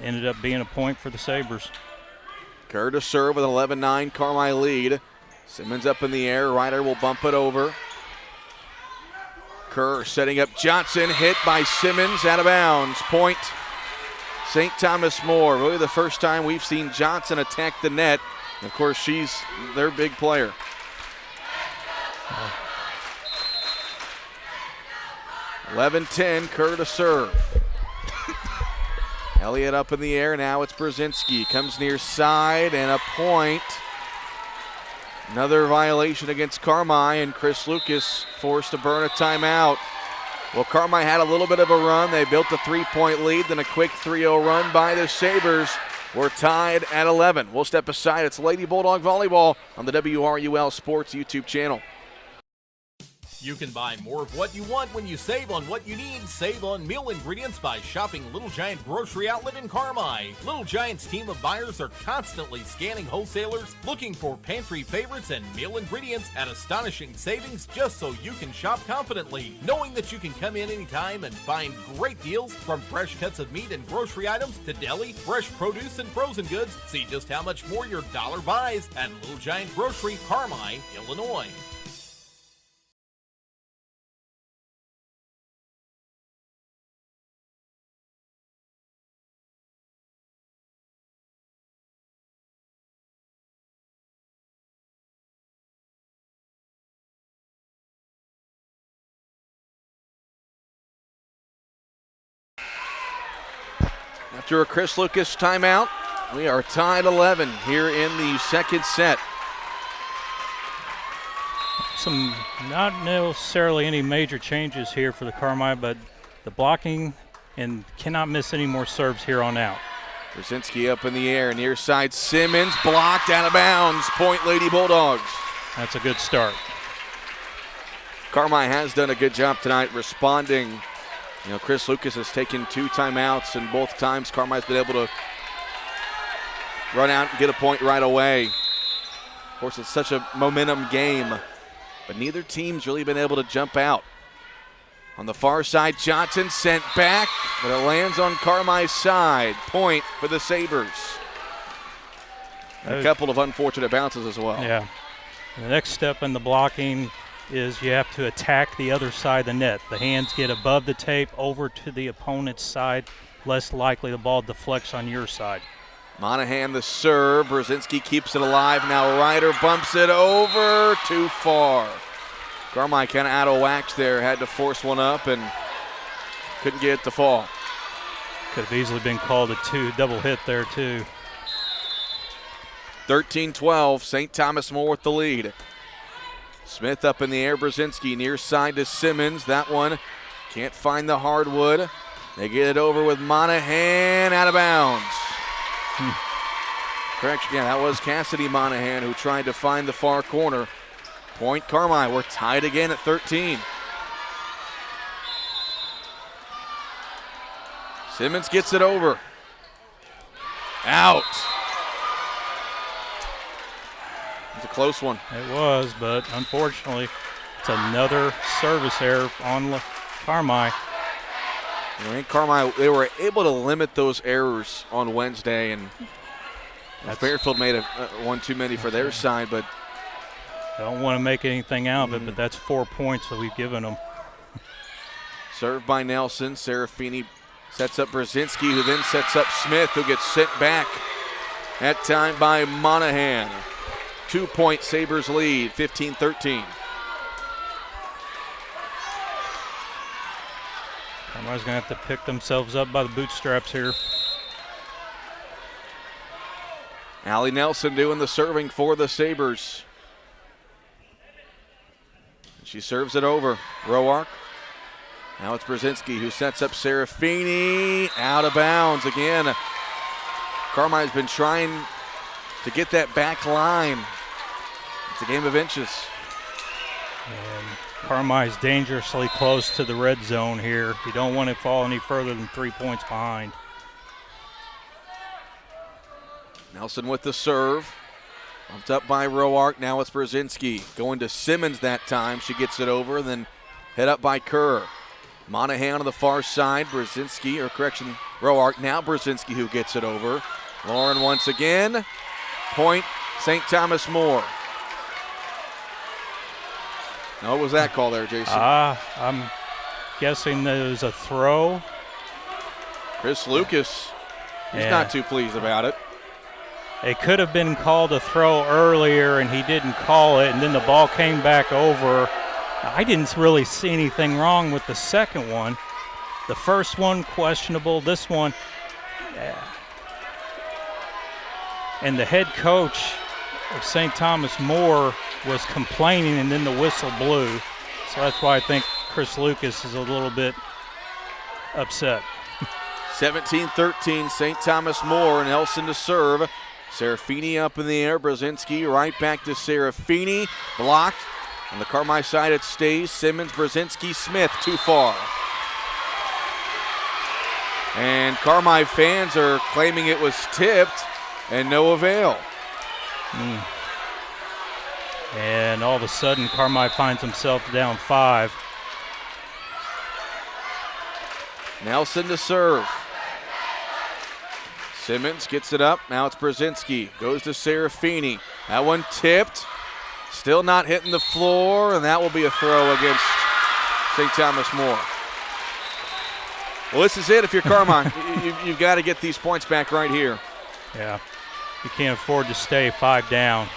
ended up being a point for the Sabres. Kerr to serve with an 11-9 Carmi lead. Simmons up in the air. Ryder will bump it over. Kerr setting up Johnson. Hit by Simmons. Out of bounds. Point St. Thomas More. Really the first time we've seen Johnson attack the net. Of course, she's their big player. Oh. 11-10. Kerr to serve. Elliott up in the air. Now it's Brzezinski. Comes near side and a point. Another violation against Carmi, and Chris Lucas forced to burn a timeout. Well, Carmi had a little bit of a run. They built a 3-point lead, then a quick 3-0 run by the Sabres. We're tied at 11. We'll step aside. It's Lady Bulldog Volleyball on the WRUL Sports YouTube channel. You can buy more of what you want when you save on what you need. Save on meal ingredients by shopping Little Giant Grocery Outlet in Carmi. Little Giant's team of buyers are constantly scanning wholesalers, looking for pantry favorites and meal ingredients at astonishing savings just so you can shop confidently, knowing that you can come in anytime and find great deals from fresh cuts of meat and grocery items to deli, fresh produce, and frozen goods. See just how much more your dollar buys at Little Giant Grocery, Carmi, Illinois. After a Chris Lucas timeout, we are tied 11 here in the second set. Some not necessarily any major changes here for the Carmi, but the blocking and cannot miss any more serves here on out. Brzezinski up in the air, near side Simmons, blocked out of bounds. Point Lady Bulldogs. That's a good start. Carmi has done a good job tonight responding. You know, Chris Lucas has taken 2 timeouts, and both times Carmi's been able to run out and get a point right away. Of course, it's such a momentum game, but neither team's really been able to jump out. On the far side, Johnson sent back, but it lands on Carmi's side. Point for the Sabres. And a couple of unfortunate bounces as well. Yeah. The next step in the blocking is you have to attack the other side of the net. The hands get above the tape over to the opponent's side, less likely the ball deflects on your side. Monahan the serve. Brzezinski keeps it alive. Now Ryder bumps it over too far. Carmi kind of out of whack there. Had to force one up and couldn't get it to fall. Could have easily been called a double hit there too. 13-12. St. Thomas More with the lead. Smith up in the air. Brzezinski near side to Simmons. That one can't find the hardwood. They get it over with Monahan, out of bounds. Correction, yeah, that was Cassidy Monahan who tried to find the far corner. Point Carmi. We're tied again at 13. Simmons gets it over. Out. It's a close one. It was, but unfortunately, it's another service error on Carmi. I think Carmi, they were able to limit those errors on Wednesday, and Fairfield made one too many for their side, but I don't want to make anything out of it, but that's 4 points that we've given them. served by Nelson. Serafini sets up Brzezinski, who then sets up Smith, who gets sent back. That time by Monahan. 2-point Sabres lead, 15-13. Carmi's going to have to pick themselves up by the bootstraps here. Allie Nelson doing the serving for the Sabres. She serves it over. Roark. Now it's Brzezinski who sets up Serafini. Out of bounds again. Carmi's been trying to get that back line. It's a game of inches. And Carmi's dangerously close to the red zone here. You don't want to fall any further than 3 points behind. Nelson with the serve. Bumped up by Roark. Now it's Brzezinski. Going to Simmons that time. She gets it over. Then head up by Kerr. Monahan on the far side. Brzezinski, or correction, Roark. Now Brzezinski who gets it over. Lauren once again. Point, St. Thomas More. Now, what was that call there, Jason? I'm guessing there was a throw. Chris Lucas, he's not too pleased about it. It could have been called a throw earlier, and he didn't call it, and then the ball came back over. I didn't really see anything wrong with the second one. The first one, questionable. This one, and the head coach of St. Thomas More was complaining, and then the whistle blew. So that's why I think Chris Lucas is a little bit upset. 17-13, St. Thomas More. Nelson to serve. Serafini up in the air. Brzezinski right back to Serafini. Blocked. On the Carmi side it stays. Simmons, Brzezinski, Smith too far. And Carmi fans are claiming it was tipped and no avail. And all of a sudden Carmi finds himself down 5. Nelson to serve. Simmons gets it up. Now it's Brzezinski. Goes to Serafini. That one tipped. Still not hitting the floor, and that will be a throw against St. Thomas More. Well, this is it if you're Carmi. You've got to get these points back right here. Yeah, you can't afford to stay 5 down.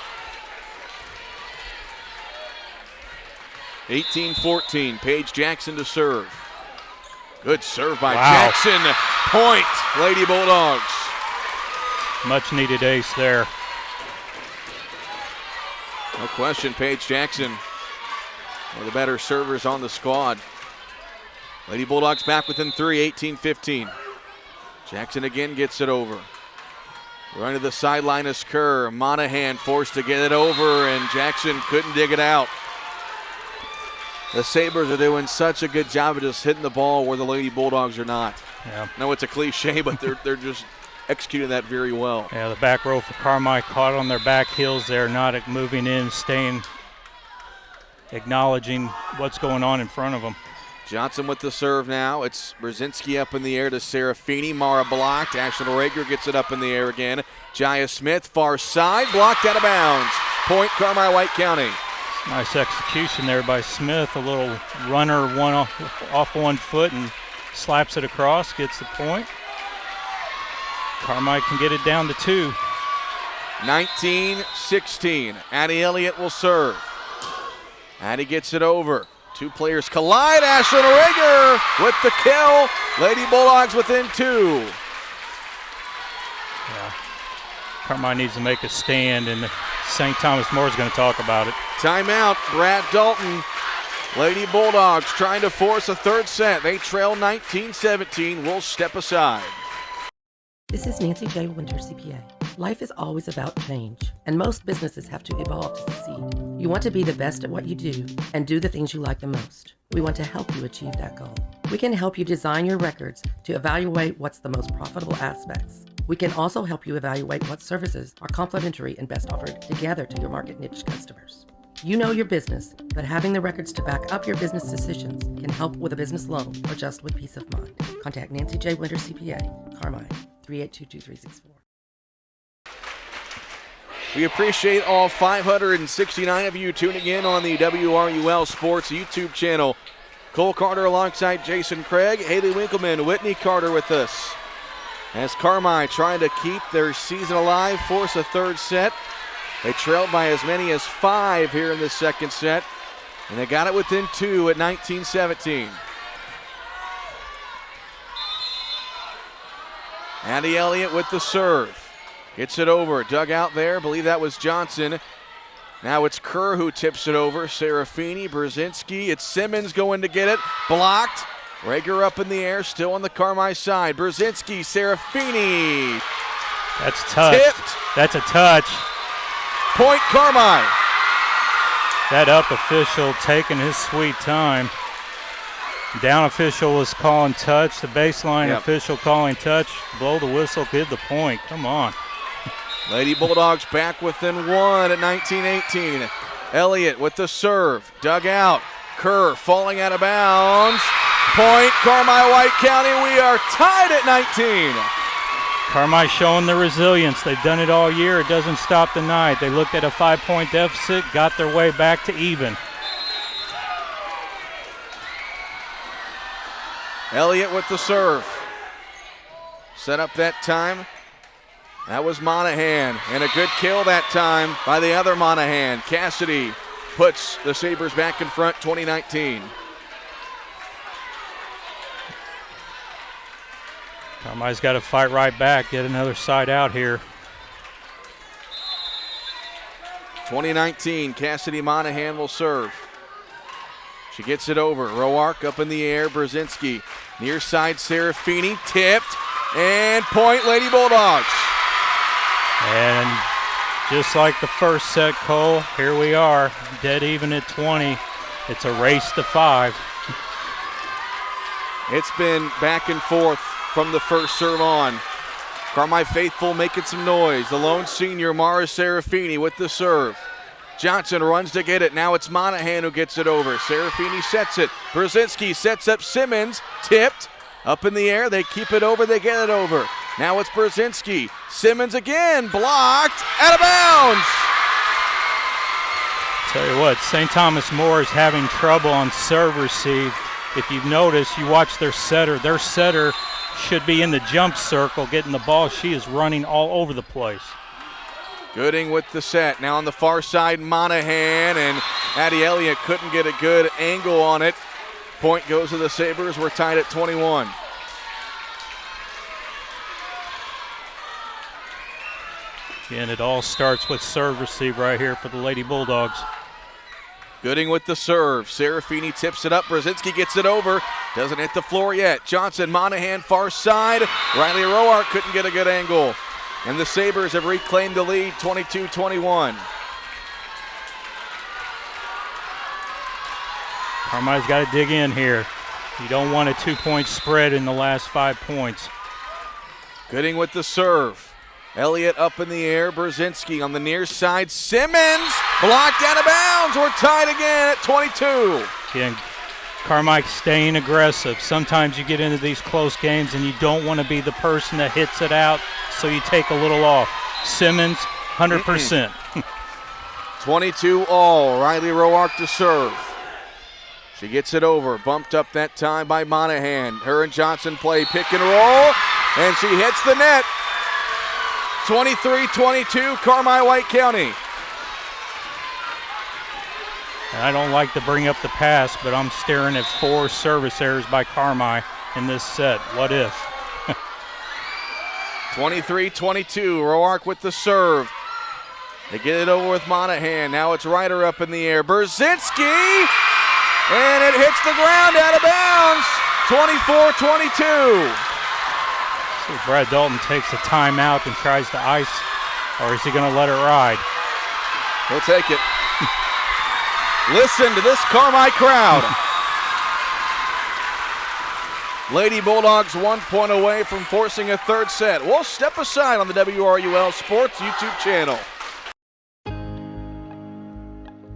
18-14, Paige Jackson to serve. Good serve by Jackson. Point, Lady Bulldogs. Much needed ace there. No question, Paige Jackson, one of the better servers on the squad. Lady Bulldogs back within 3, 18-15. Jackson again gets it over. Running to the sideline is Kerr. Monahan forced to get it over, and Jackson couldn't dig it out. The Sabres are doing such a good job of just hitting the ball where the Lady Bulldogs are not. Yeah. I know it's a cliche, but they're just executing that very well. Yeah, the back row for Carmi caught on their back heels there, not moving in, staying, acknowledging what's going on in front of them. Johnson with the serve now. It's Brzezinski up in the air to Serafini. Mara blocked. Ashton Rager gets it up in the air again. Jaya Smith, far side, blocked out of bounds. Point, Carmi White County. Nice execution there by Smith. A little runner off one foot and slaps it across, gets the point. Carmi can get it down to 2. 19-16. Addie Elliott will serve. Addie gets it over. 2 players collide. Ashlyn Rager with the kill. Lady Bulldogs within 2. Yeah. Carmi needs to make a stand, and St. Thomas More is going to talk about it. Timeout, Brad Dalton. Lady Bulldogs trying to force a third set. They trail 19-17. We'll step aside. This is Nancy J. Winter, CPA. Life is always about change, and most businesses have to evolve to succeed. You want to be the best at what you do and do the things you like the most. We want to help you achieve that goal. We can help you design your records to evaluate what's the most profitable aspects. We can also help you evaluate what services are complementary and best offered together to your market niche customers. You know your business, but having the records to back up your business decisions can help with a business loan or just with peace of mind. Contact Nancy J. Winter CPA, Carmine, 382-2364. We appreciate all 569 of you tuning in on the WRUL Sports YouTube channel. Cole Carter alongside Jason Craig, Haley Winkleman, Whitney Carter with us. As Carmi trying to keep their season alive, force a third set. They trailed by as many as 5 here in the second set, and they got it within 2 at 19-17. Addie Elliott with the serve. Gets it over, dug out there, believe that was Johnson. Now it's Kerr who tips it over. Serafini, Brzezinski, it's Simmons going to get it, blocked. Rager up in the air, still on the Carmi side. Brzezinski, Serafini. That's touch. Tipped. That's a touch. Point Carmi. That up official taking his sweet time. Down official was calling touch. The baseline official calling touch. Blow the whistle, give the point. Come on. Lady Bulldogs back within 1 at 19-18. Elliott with the serve. Dug out. Kerr falling out of bounds. Point Carmi White County. We are tied at 19. Carmi showing their resilience. They've done it all year. It doesn't stop tonight. They looked at a 5-point deficit, got their way back to even. Elliott with the serve. Set up that time. That was Monahan, and a good kill that time by the other Monahan. Cassidy puts the Sabres back in front, 2019. Carmi's got to fight right back, get another side out here. 2019, Cassidy Monahan will serve. She gets it over. Roark up in the air, Brzezinski. Near side, Serafini, tipped, and point Lady Bulldogs. And just like the first set, Cole, here we are, dead even at 20. It's a race to 5. It's been back and forth from the first serve on. Carmi faithful making some noise. The lone senior, Mara Serafini, with the serve. Johnson runs to get it. Now it's Monahan who gets it over. Serafini sets it. Brzezinski sets up Simmons. Tipped. Up in the air. They keep it over. They get it over. Now it's Brzezinski. Simmons again. Blocked. Out of bounds. Tell you what, St. Thomas More is having trouble on serve receive. If you've noticed, you watch their setter. Their setter should be in the jump circle getting the ball. She is running all over the place. Gooding with the set. Now on the far side, Monahan, and Addie Elliott couldn't get a good angle on it. Point goes to the Sabres. We're tied at 21. Again, it all starts with serve receive right here for the Lady Bulldogs. Gooding with the serve. Serafini tips it up. Brzezinski gets it over. Doesn't hit the floor yet. Johnson, Monahan, far side. Riley Roark couldn't get a good angle. And the Sabres have reclaimed the lead, 22-21. Carmi's got to dig in here. You don't want a 2-point spread in the last 5 points. Gooding with the serve. Elliott up in the air. Brzezinski on the near side. Simmons blocked out of bounds. We're tied again at 22. Again, Carmi staying aggressive. Sometimes you get into these close games and you don't want to be the person that hits it out, so you take a little off. Simmons, 100%. 22 all. Riley Roark to serve. She gets it over. Bumped up that time by Monahan. Her and Johnson play pick and roll, and she hits the net. 23-22, Carmi White County. I don't like to bring up the pass, but I'm staring at 4 service errors by Carmi in this set. What if? 23-22, Roark with the serve. They get it over with Monahan. Now it's Ryder up in the air. Brzezinski, and it hits the ground out of bounds. 24-22. See if Brad Dalton takes a timeout and tries to ice, or is he going to let it ride? He'll take it. Listen to this Carmi crowd. Lady Bulldogs 1 point away from forcing a third set. We'll step aside on the WRUL Sports YouTube channel.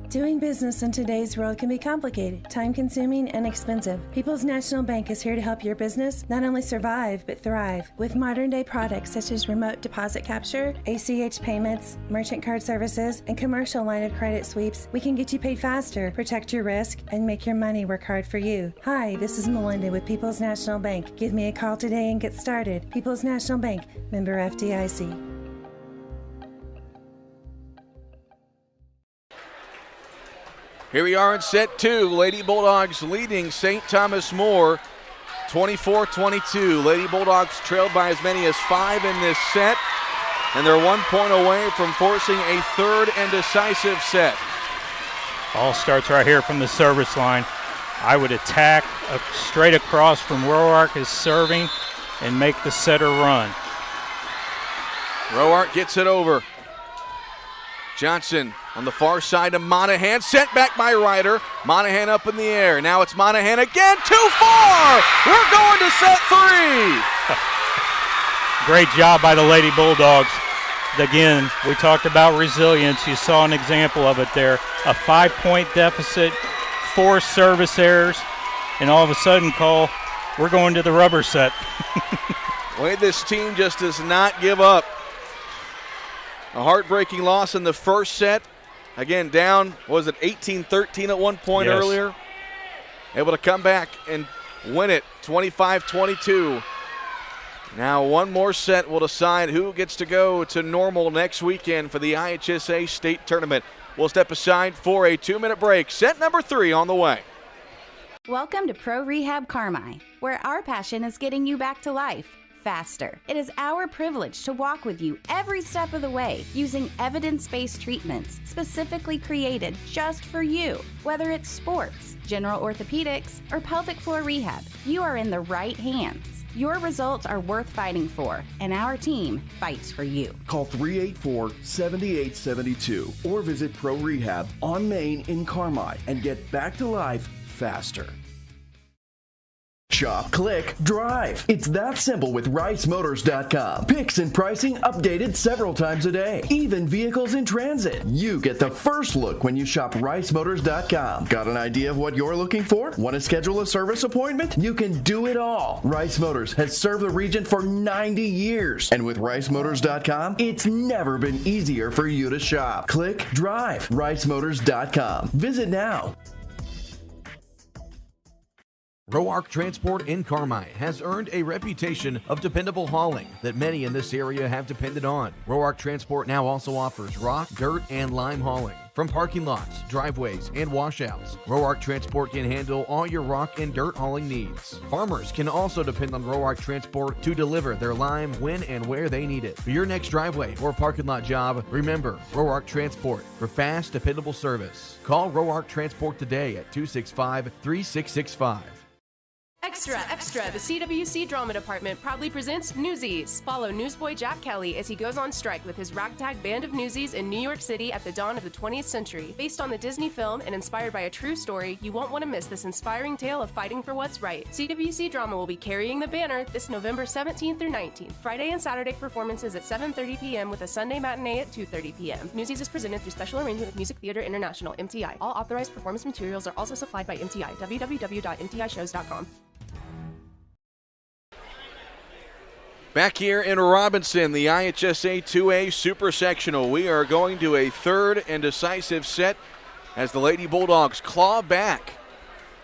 Doing business in today's world can be complicated, time-consuming, and expensive. People's National Bank is here to help your business not only survive, but thrive. With modern-day products such as remote deposit capture, ACH payments, merchant card services, and commercial line of credit sweeps, we can get you paid faster, protect your risk, and make your money work hard for you. Hi, this is Melinda with People's National Bank. Give me a call today and get started. People's National Bank, member FDIC. Here we are in set 2. Lady Bulldogs leading St. Thomas More 24-22. Lady Bulldogs trailed by as many as 5 in this set, and they're 1 point away from forcing a third and decisive set. All starts right here from the service line. I would attack straight across from Roark is serving and make the setter run. Roark gets it over. Johnson on the far side to Monahan, sent back by Ryder. Monahan up in the air. Now it's Monahan again, too far! We're going to set 3! Great job by the Lady Bulldogs. Again, we talked about resilience. You saw an example of it there. A 5-point deficit, 4 service errors, and all of a sudden, Cole, we're going to the rubber set. Way this team just does not give up. A heartbreaking loss in the first set. Again, down, was it 18-13 at one point earlier? Able to come back and win it, 25-22. Now one more set will decide who gets to go to Normal next weekend for the IHSA State Tournament. We'll step aside for a 2-minute break. Set number 3 on the way. Welcome to Pro Rehab Carmi, where our passion is getting you back to life faster. It is our privilege to walk with you every step of the way using evidence-based treatments specifically created just for you. Whether it's sports, general orthopedics, or pelvic floor rehab, you are in the right hands. Your results are worth fighting for, and our team fights for you. Call 384-7872 or visit Pro Rehab on Main in Carmi and get back to life faster. Shop, click, drive. It's that simple with RiceMotors.com. Picks and pricing updated several times a day. Even vehicles in transit. You get the first look when you shop RiceMotors.com. Got an idea of what you're looking for? Want to schedule a service appointment? You can do it all. Rice Motors has served the region for 90 years. And with RiceMotors.com, it's never been easier for you to shop. Click, drive. RiceMotors.com. Visit now. Roark Transport in Carmi has earned a reputation of dependable hauling that many in this area have depended on. Roark Transport now also offers rock, dirt, and lime hauling. From parking lots, driveways, and washouts, Roark Transport can handle all your rock and dirt hauling needs. Farmers can also depend on Roark Transport to deliver their lime when and where they need it. For your next driveway or parking lot job, remember Roark Transport for fast, dependable service. Call Roark Transport today at 265-3665. Extra, extra! The CWC Drama Department proudly presents Newsies. Follow newsboy Jack Kelly as he goes on strike with his ragtag band of newsies in New York City at the dawn of the 20th century. Based on the Disney film and inspired by a true story, you won't want to miss this inspiring tale of fighting for what's right. CWC Drama will be carrying the banner this November 17th through 19th. Friday and Saturday performances at 7:30 p.m. with a Sunday matinee at 2:30 p.m. Newsies is presented through special arrangement with Music Theater International, MTI. All authorized performance materials are also supplied by MTI. www.mtishows.com. Back here in Robinson, the IHSA 2A Super Sectional. We are going to a third and decisive set as the Lady Bulldogs claw back.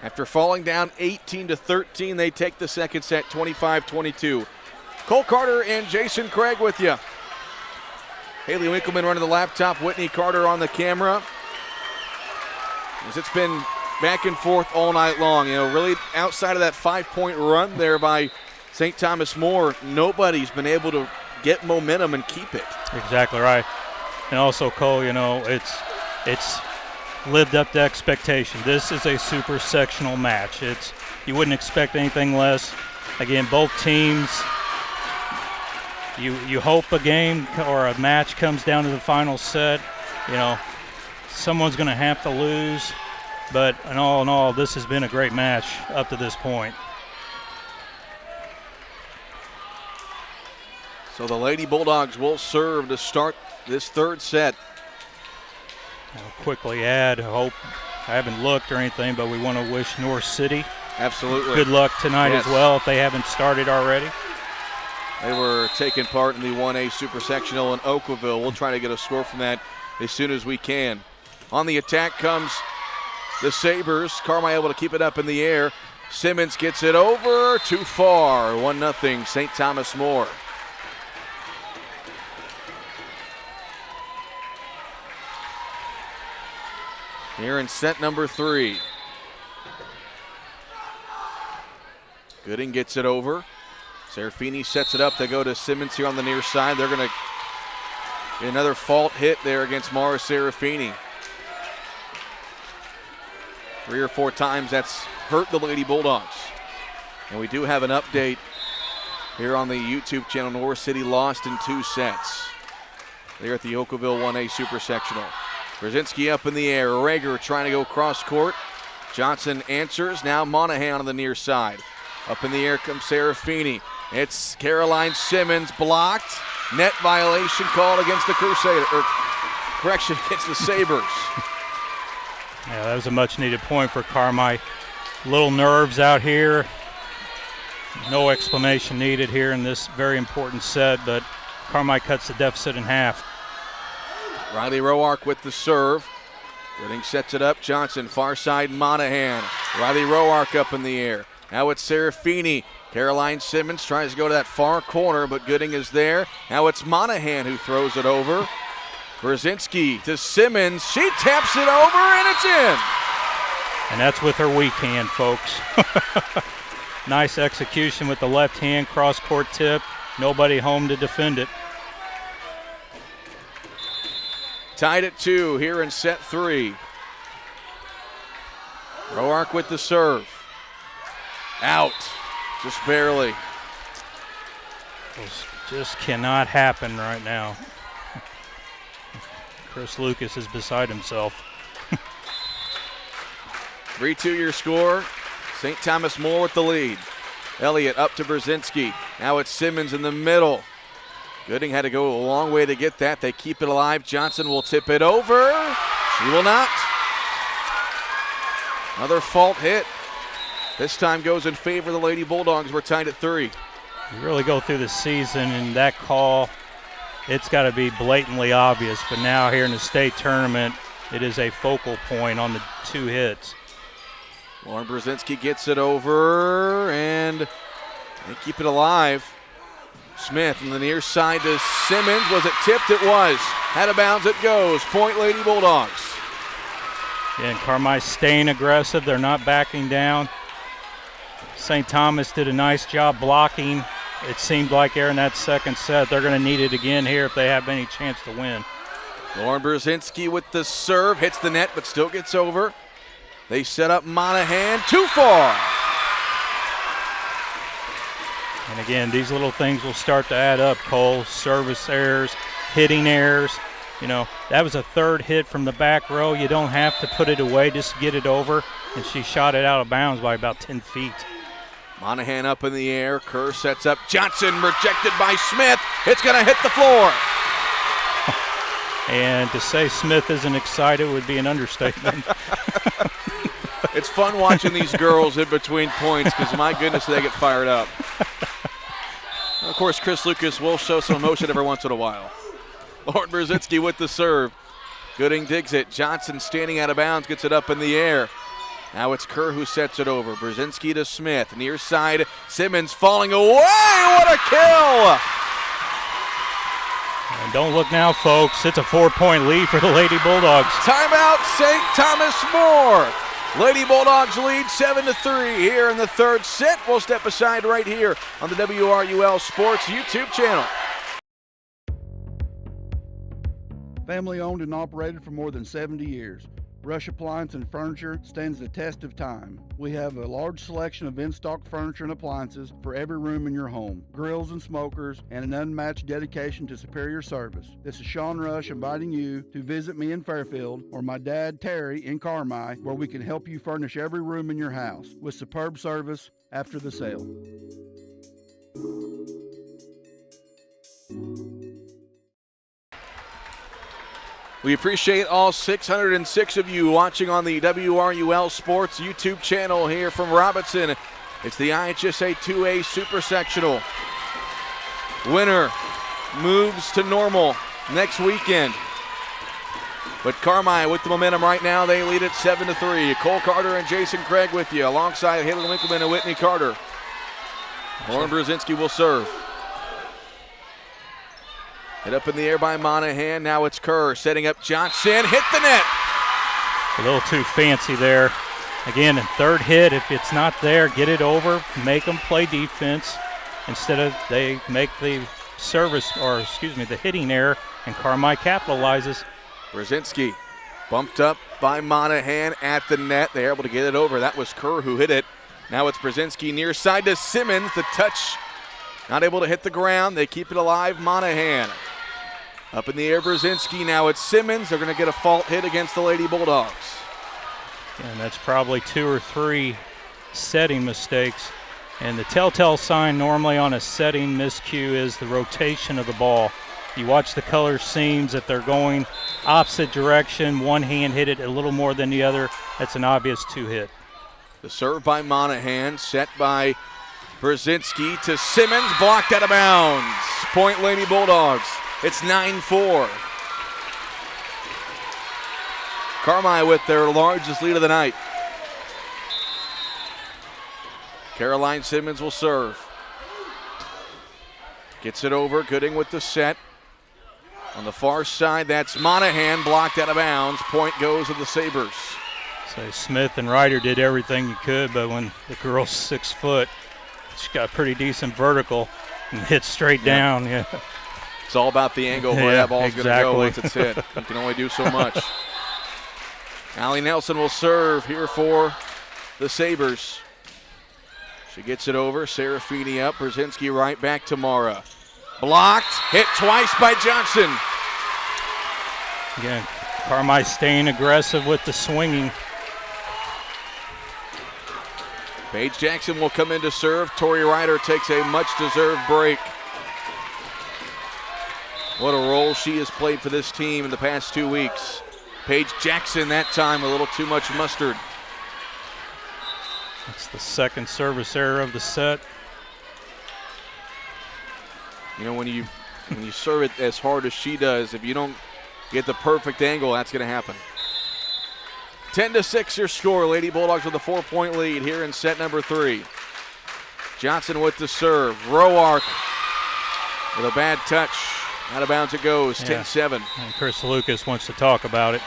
After falling down 18-13, they take the second set 25-22. Cole Carter and Jason Craig with you. Haley Winkleman running the laptop, Whitney Carter on the camera. As it's been back and forth all night long. You know, really outside of that 5-point run there by St. Thomas More, nobody's been able to get momentum and keep it. Exactly right. And also, Cole, you know, it's lived up to expectation. This is a super sectional match. You wouldn't expect anything less. Again, both teams, you hope a game or a match comes down to the final set. You know, someone's going to have to lose. But in all, this has been a great match up to this point. So the Lady Bulldogs will serve to start this third set. I'll quickly add, I haven't looked or anything, but we want to wish North City absolutely good luck tonight yes. as well if they haven't started already. They were taking part in the 1A Super Sectional in Oakville. We'll try to get a score from that as soon as we can. On the attack comes the Sabres. Carmi able to keep it up in the air. Simmons gets it over, too far. 1-0 St. Thomas More. Here in set number 3. Gooding gets it over. Serafini sets it up. They go to Simmons here on the near side. They're going to get another fault hit there against Mara Serafini. 3 or 4 times that's hurt the Lady Bulldogs. And we do have an update here on the YouTube channel. North City lost in 2 sets. They're at the Oakville 1A Super Sectional. Brzezinski up in the air. Rager trying to go cross court. Johnson answers. Now Monahan on the near side. Up in the air comes Serafini. It's Caroline Simmons blocked. Net violation called against the Crusaders. Against the Sabres. Yeah, that was a much-needed point for Carmi. Little nerves out here. No explanation needed here in this very important set, but Carmi cuts the deficit in half. Riley Roark with the serve. Gooding sets it up. Johnson, far side, Monahan. Riley Roark up in the air. Now it's Serafini. Caroline Simmons tries to go to that far corner, but Gooding is there. Now it's Monahan who throws it over. Brzezinski to Simmons. She taps it over, and it's in. And that's with her weak hand, folks. Nice execution with the left hand, cross-court tip. Nobody home to defend it. Tied at 2 here in set 3. Roark with the serve. Out, just barely. This just cannot happen right now. Chris Lucas is beside himself. 3-2 your score. St. Thomas More with the lead. Elliott up to Brzezinski. Now it's Simmons in the middle. Gooding had to go a long way to get that. They keep it alive. Johnson will tip it over. She will not. Another fault hit. This time goes in favor of the Lady Bulldogs. We're tied at 3. You really go through the season and that call, it's got to be blatantly obvious. But now here in the state tournament, it is a focal point on the 2 hits. Lauren Brzezinski gets it over, and they keep it alive. Smith on the near side to Simmons. Was it tipped? It was. Out of bounds it goes. Point Lady Bulldogs. Yeah, and Carmi's staying aggressive. They're not backing down. St. Thomas did a nice job blocking. It seemed like there in that second set. They're going to need it again here if they have any chance to win. Lauren Brzezinski with the serve. Hits the net, but still gets over. They set up Monahan. Too far. And again, these little things will start to add up, Cole. Service errors, hitting errors. You know, that was a 3rd hit from the back row. You don't have to put it away, just get it over. And she shot it out of bounds by about 10 feet. Monahan up in the air. Kerr sets up. Johnson rejected by Smith. It's going to hit the floor. And to say Smith isn't excited would be an understatement. It's fun watching these girls in between points because, my goodness, they get fired up. Of course, Chris Lucas will show some emotion every once in a while. Lauren Brzezinski with the serve. Gooding digs it. Johnson standing out of bounds, gets it up in the air. Now it's Kerr who sets it over. Brzezinski to Smith. Near side, Simmons falling away. What a kill! And don't look now, folks. It's a 4-point lead for the Lady Bulldogs. Timeout, St. Thomas More. Lady Bulldogs lead 7-3 here in the 3rd set. We'll step aside right here on the WRUL Sports YouTube channel. Family owned and operated for more than 70 years. Rush Appliance and Furniture stands the test of time. We have a large selection of in-stock furniture and appliances for every room in your home, grills and smokers, and an unmatched dedication to superior service. This is Sean Rush inviting you to visit me in Fairfield or my dad Terry in Carmi, where we can help you furnish every room in your house with superb service after the sale. We appreciate all 606 of you watching on the WRUL Sports YouTube channel here from Robinson. It's the IHSA 2A Super Sectional. Winner moves to normal next weekend. But Carmi with the momentum right now. They lead it 7-3. Cole Carter and Jason Craig with you, alongside Haley Winkleman and Whitney Carter. Lauren Brzezinski will serve. Hit up in the air by Monahan. Now it's Kerr setting up Johnson. Hit the net. A little too fancy there. Again, third hit, if it's not there, get it over, make them play defense. Instead of they make the the hitting error, and Carmi capitalizes. Brzezinski bumped up by Monahan at the net. They're able to get it over. That was Kerr who hit it. Now it's Brzezinski near side to Simmons. The touch not able to hit the ground. They keep it alive. Monahan up in the air. Brzezinski. Now it's Simmons. They're going to get a fault hit against the Lady Bulldogs. And that's probably 2 or 3 setting mistakes. And the telltale sign normally on a setting miscue is the rotation of the ball. You watch the color seams that they're going opposite direction. One hand hit it a little more than the other. That's an obvious 2 hit. The serve by Monahan, set by Brzezinski to Simmons, blocked out of bounds. Point Lady Bulldogs. It's 9-4. Carmi with their largest lead of the night. Caroline Simmons will serve. Gets it over, Gooding with the set. On the far side, that's Monahan, blocked out of bounds. Point goes to the Sabres. So Smith and Ryder did everything you could, but when the girl's 6 foot, she got a pretty decent vertical and hit straight down. Yeah. It's all about the angle where that ball's going to go once it's hit. You can only do so much. Allie Nelson will serve here for the Sabres. She gets it over. Serafini up. Brzezinski right back to Mara. Blocked. Hit twice by Johnson. Again, Carmi staying aggressive with the swinging. Paige Jackson will come in to serve. Tori Ryder takes a much-deserved break. What a role she has played for this team in the past 2 weeks. Paige Jackson that time a little too much mustard. It's the second service error of the set. You know, when you serve it as hard as she does, if you don't get the perfect angle, that's going to happen. 10-6 your score. Lady Bulldogs with a 4-point lead here in set number 3. Johnson with the serve. Roark with a bad touch. Out of bounds it goes, 10-7. And Chris Lucas wants to talk about it.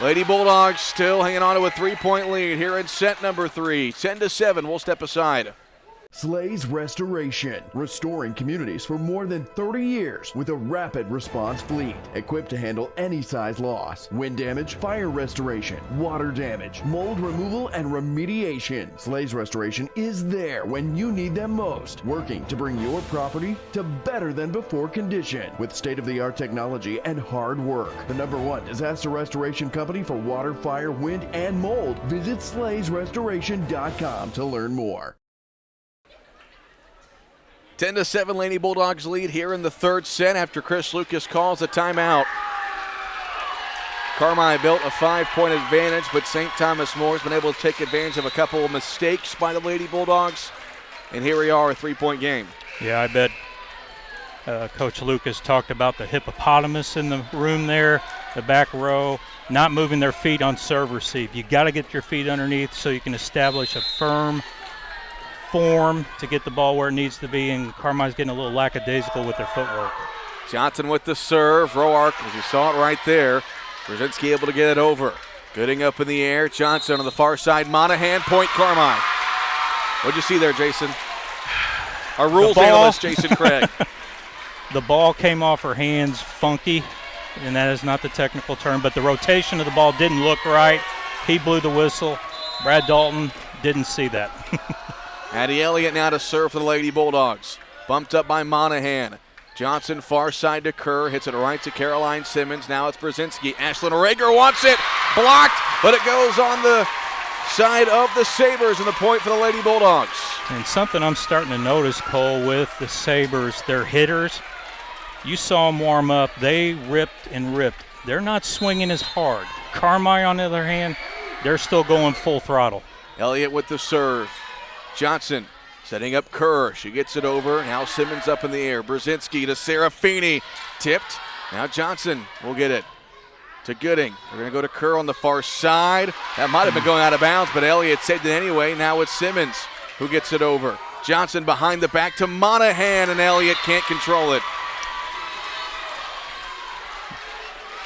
Lady Bulldogs still hanging on to a 3-point lead here in set number 3. 10-7, we'll step aside. Slays Restoration, restoring communities for more than 30 years with a rapid response fleet equipped to handle any size loss, wind damage, fire restoration, water damage, mold removal, and remediation. Slays Restoration is there when you need them most, working to bring your property to better than before condition with state-of-the-art technology and hard work. The #1 disaster restoration company for water, fire, wind, and mold. Visit slaysrestoration.com to learn more. 10-7 Lady Bulldogs lead here in the third set after Chris Lucas calls a timeout. Carmi built a 5-point advantage, but St. Thomas More has been able to take advantage of a couple of mistakes by the Lady Bulldogs. And here we are, a 3-point game. Yeah, I bet Coach Lucas talked about the hippopotamus in the room there, the back row, not moving their feet on serve receive. You got to get your feet underneath so you can establish a firm form to get the ball where it needs to be, and Carmi's getting a little lackadaisical with their footwork. Johnson with the serve. Roark, as you saw it right there. Brzezinski able to get it over. Gooding up in the air. Johnson on the far side. Monahan, point Carmi. What'd you see there, Jason? Our rules analyst, Jason Craig. The ball came off her hands funky, and that is not the technical term, but the rotation of the ball didn't look right. He blew the whistle. Brad Dalton didn't see that. Addie Elliott now to serve for the Lady Bulldogs. Bumped up by Monahan. Johnson far side to Kerr. Hits it right to Caroline Simmons. Now it's Brzezinski. Ashlyn Rager wants it. Blocked, but it goes on the side of the Sabres, and the point for the Lady Bulldogs. And something I'm starting to notice, Cole, with the Sabres, their hitters, You saw them warm up. They ripped and ripped. They're not swinging as hard. Carmi, on the other hand, they're still going full throttle. Elliott with the serve. Johnson setting up Kerr. She gets it over. Now Simmons up in the air. Brzezinski to Serafini. Tipped. Now Johnson will get it to Gooding. They're going to go to Kerr on the far side. That might have been going out of bounds, but Elliott saved it anyway. Now it's Simmons who gets it over. Johnson behind the back to Monahan, and Elliott can't control it.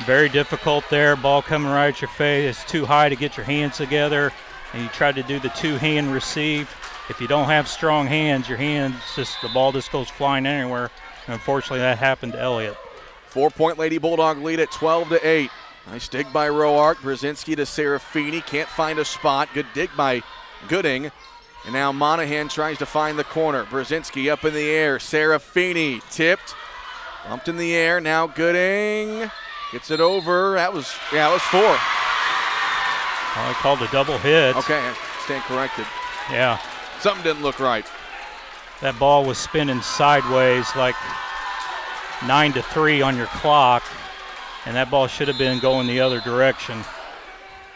Very difficult there. Ball coming right at your face. It's too high to get your hands together, and you try to do the two-hand receive. If you don't have strong hands, the ball just goes flying anywhere. And unfortunately, that happened to Elliott. 4-point Lady Bulldog lead at 12-8. Nice dig by Roark. Brzezinski to Serafini. Can't find a spot. Good dig by Gooding. And now Monahan tries to find the corner. Brzezinski up in the air. Serafini tipped. Bumped in the air. Now Gooding gets it over. That was 4. Well, I called a double hit. Okay, I stand corrected. Yeah. Something didn't look right. That ball was spinning sideways like 9-3 on your clock, and that ball should have been going the other direction.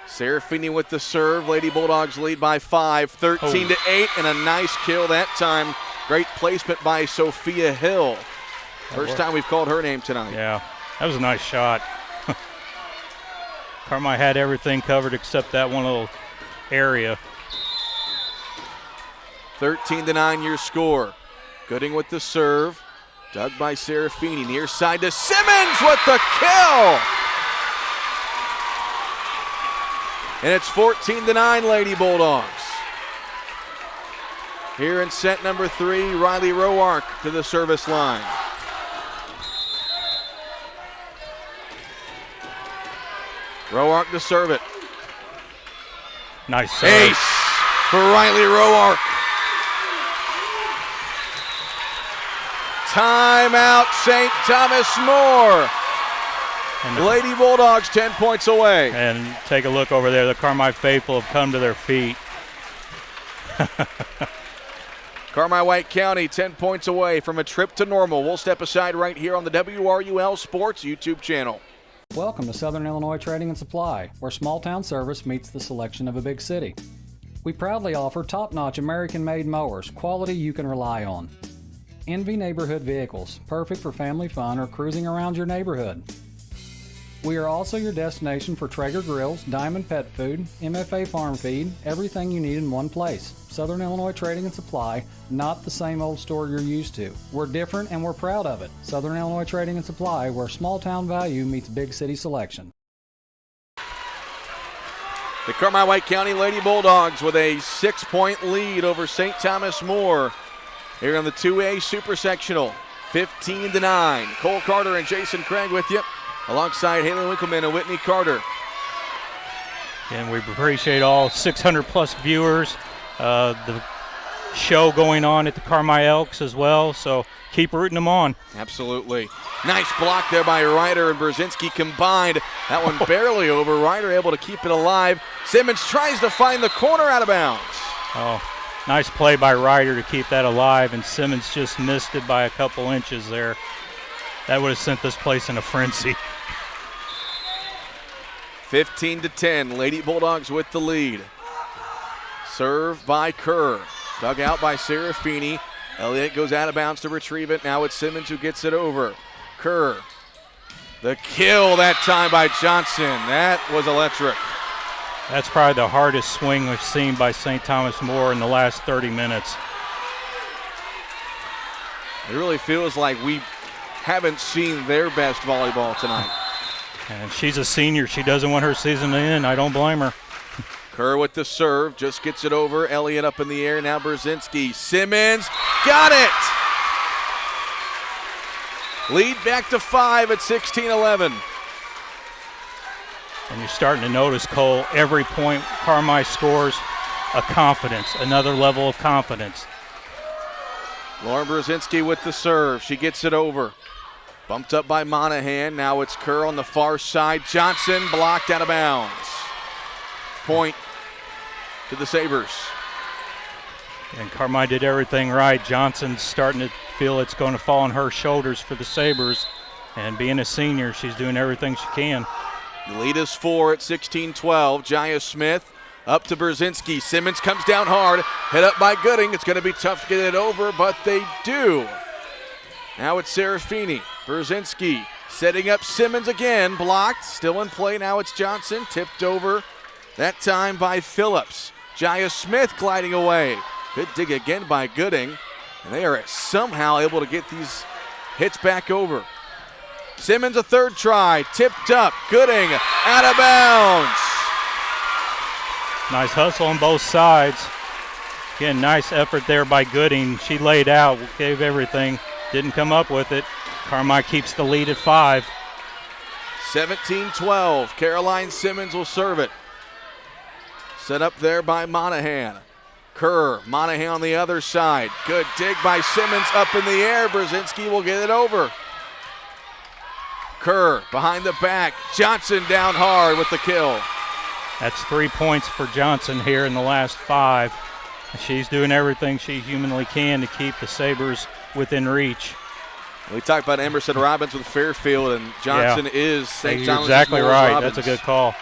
Serafini with the serve. Lady Bulldogs lead by 5, 13-8, and a nice kill that time. Great placement by Sophia Hill. First time we've called her name tonight. Yeah, that was a nice shot. Carmi had everything covered except that one little area. 13-9 your score. Gooding with the serve. Dug by Serafini. Near side to Simmons with the kill. And it's 14-9 Lady Bulldogs. Here in set number 3, Riley Roark to the service line. Roark to serve it. Nice serve. Ace for Riley Roark. Timeout, St. Thomas More. And Lady Bulldogs 10 points away. And take a look over there. The Carmi faithful have come to their feet. Carmi White County 10 points away from a trip to normal. We'll step aside right here on the WRUL Sports YouTube channel. Welcome to Southern Illinois Trading and Supply, where small town service meets the selection of a big city. We proudly offer top-notch American-made mowers, quality you can rely on. Envy neighborhood vehicles, perfect for family fun or cruising around your neighborhood. We are also your destination for Traeger grills, Diamond Pet Food, MFA Farm Feed, everything you need in one place. Southern Illinois Trading and Supply, not the same old store you're used to. We're different and we're proud of it. Southern Illinois Trading and Supply, where small town value meets big city selection. The Carmi White County Lady Bulldogs with a 6-point lead over St. Thomas More. Here on the 2A Super Sectional, 15-9. Cole Carter and Jason Craig with you, alongside Haley Winkleman and Whitney Carter. And we appreciate all 600-plus viewers. The show going on at the Carmi Elks as well, so keep rooting them on. Absolutely. Nice block there by Ryder and Brzezinski combined. That one barely over. Ryder able to keep it alive. Simmons tries to find the corner, out of bounds. Oh. Nice play by Ryder to keep that alive, and Simmons just missed it by a couple inches there. That would have sent this place in a frenzy. 15-10, Lady Bulldogs with the lead. Serve by Kerr. Dug out by Serafini. Elliott goes out of bounds to retrieve it. Now it's Simmons who gets it over. Kerr. The kill that time by Johnson. That was electric. That's probably the hardest swing we've seen by St. Thomas More in the last 30 minutes. It really feels like we haven't seen their best volleyball tonight. And she's a senior. She doesn't want her season to end. I don't blame her. Kerr with the serve, just gets it over. Elliott up in the air, now Brzezinski. Simmons, got it! Lead back to 5 at 16-11. And you're starting to notice, Cole, every point Carmi scores, a confidence, another level of confidence. Lauren Brzezinski with the serve. She gets it over. Bumped up by Monahan. Now it's Kerr on the far side. Johnson blocked out of bounds. Point to the Sabres. And Carmi did everything right. Johnson's starting to feel it's going to fall on her shoulders for the Sabres. And being a senior, she's doing everything she can. The lead is 4 at 16-12. Jaya Smith up to Brzezinski. Simmons comes down hard. Hit up by Gooding. It's going to be tough to get it over, but they do. Now it's Serafini. Brzezinski setting up Simmons again. Blocked. Still in play. Now it's Johnson. Tipped over. That time by Phillips. Jaya Smith gliding away. Good dig again by Gooding. And they are somehow able to get these hits back over. Simmons a third try. Tipped up. Gooding out of bounds. Nice hustle on both sides. Again, nice effort there by Gooding. She laid out, gave everything, didn't come up with it. Carmi keeps the lead at 5. 17-12. Caroline Simmons will serve it. Set up there by Monahan. Kerr, Monahan on the other side. Good dig by Simmons up in the air. Brzezinski will get it over. Kerr behind the back. Johnson down hard with the kill. That's 3 points for Johnson here in the last 5. She's doing everything she humanly can to keep the Sabres within reach. We talked about Emerson Robbins with Fairfield, and Johnson is St. Thomas. Exactly right. Robbins. That's a good call.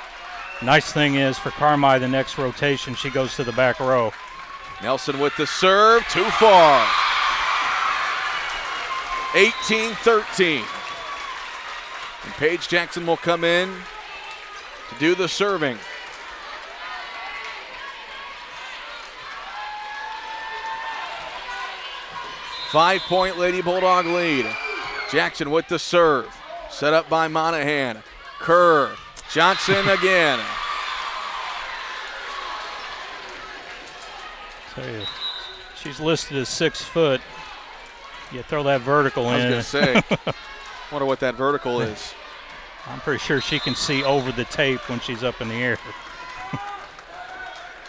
Nice thing is for Carmi, the next rotation, she goes to the back row. Nelson with the serve, too far. 18-13. And Paige Jackson will come in to do the serving. Five-point Lady Bulldog lead. Jackson with the serve. Set up by Monahan. Kerr. Johnson again. Tell you, she's listed as 6 foot. You throw that vertical in. I was going to say. Wonder what that vertical is. I'm pretty sure she can see over the tape when she's up in the air.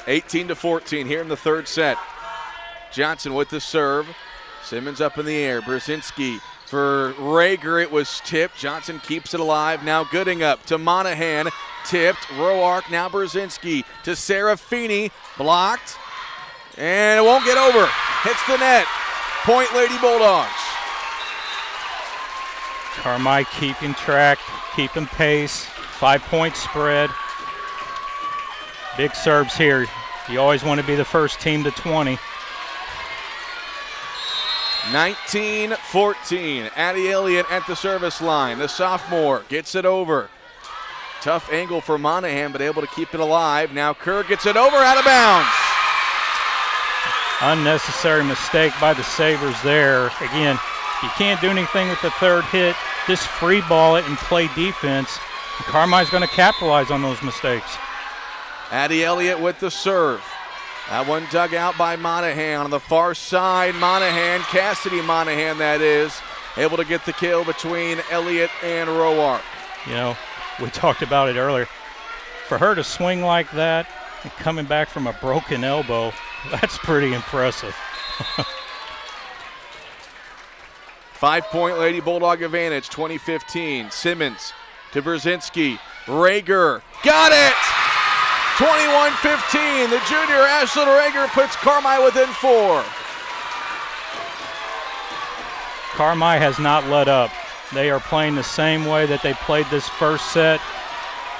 18-14 here in the third set. Johnson with the serve. Simmons up in the air. Brzezinski for Rager. It was tipped. Johnson keeps it alive. Now Gooding up to Monahan. Tipped. Roark. Now Brzezinski to Serafini. Blocked. And it won't get over. Hits the net. Point Lady Bulldogs. Carmi keeping track, keeping pace. 5-point spread. Big serves here. You always want to be the first team to 20. 19-14. Addie Elliott at the service line. The sophomore gets it over. Tough angle for Monahan, but able to keep it alive. Now Kerr gets it over, out of bounds. Unnecessary mistake by the Sabres there. Again, you can't do anything with the third hit. Just free ball it and play defense. And Carmi's going to capitalize on those mistakes. Addie Elliott with the serve. That one dug out by Monahan on the far side. Monahan, Cassidy Monahan that is, able to get the kill between Elliott and Roark. You know, we talked about it earlier. For her to swing like that and coming back from a broken elbow, that's pretty impressive. 5-point Lady Bulldog advantage, 2015. Simmons to Brzezinski. Rager, got it! 21-15. The junior Ashlyn Rager puts Carmi within 4. Carmi has not let up. They are playing the same way that they played this first set.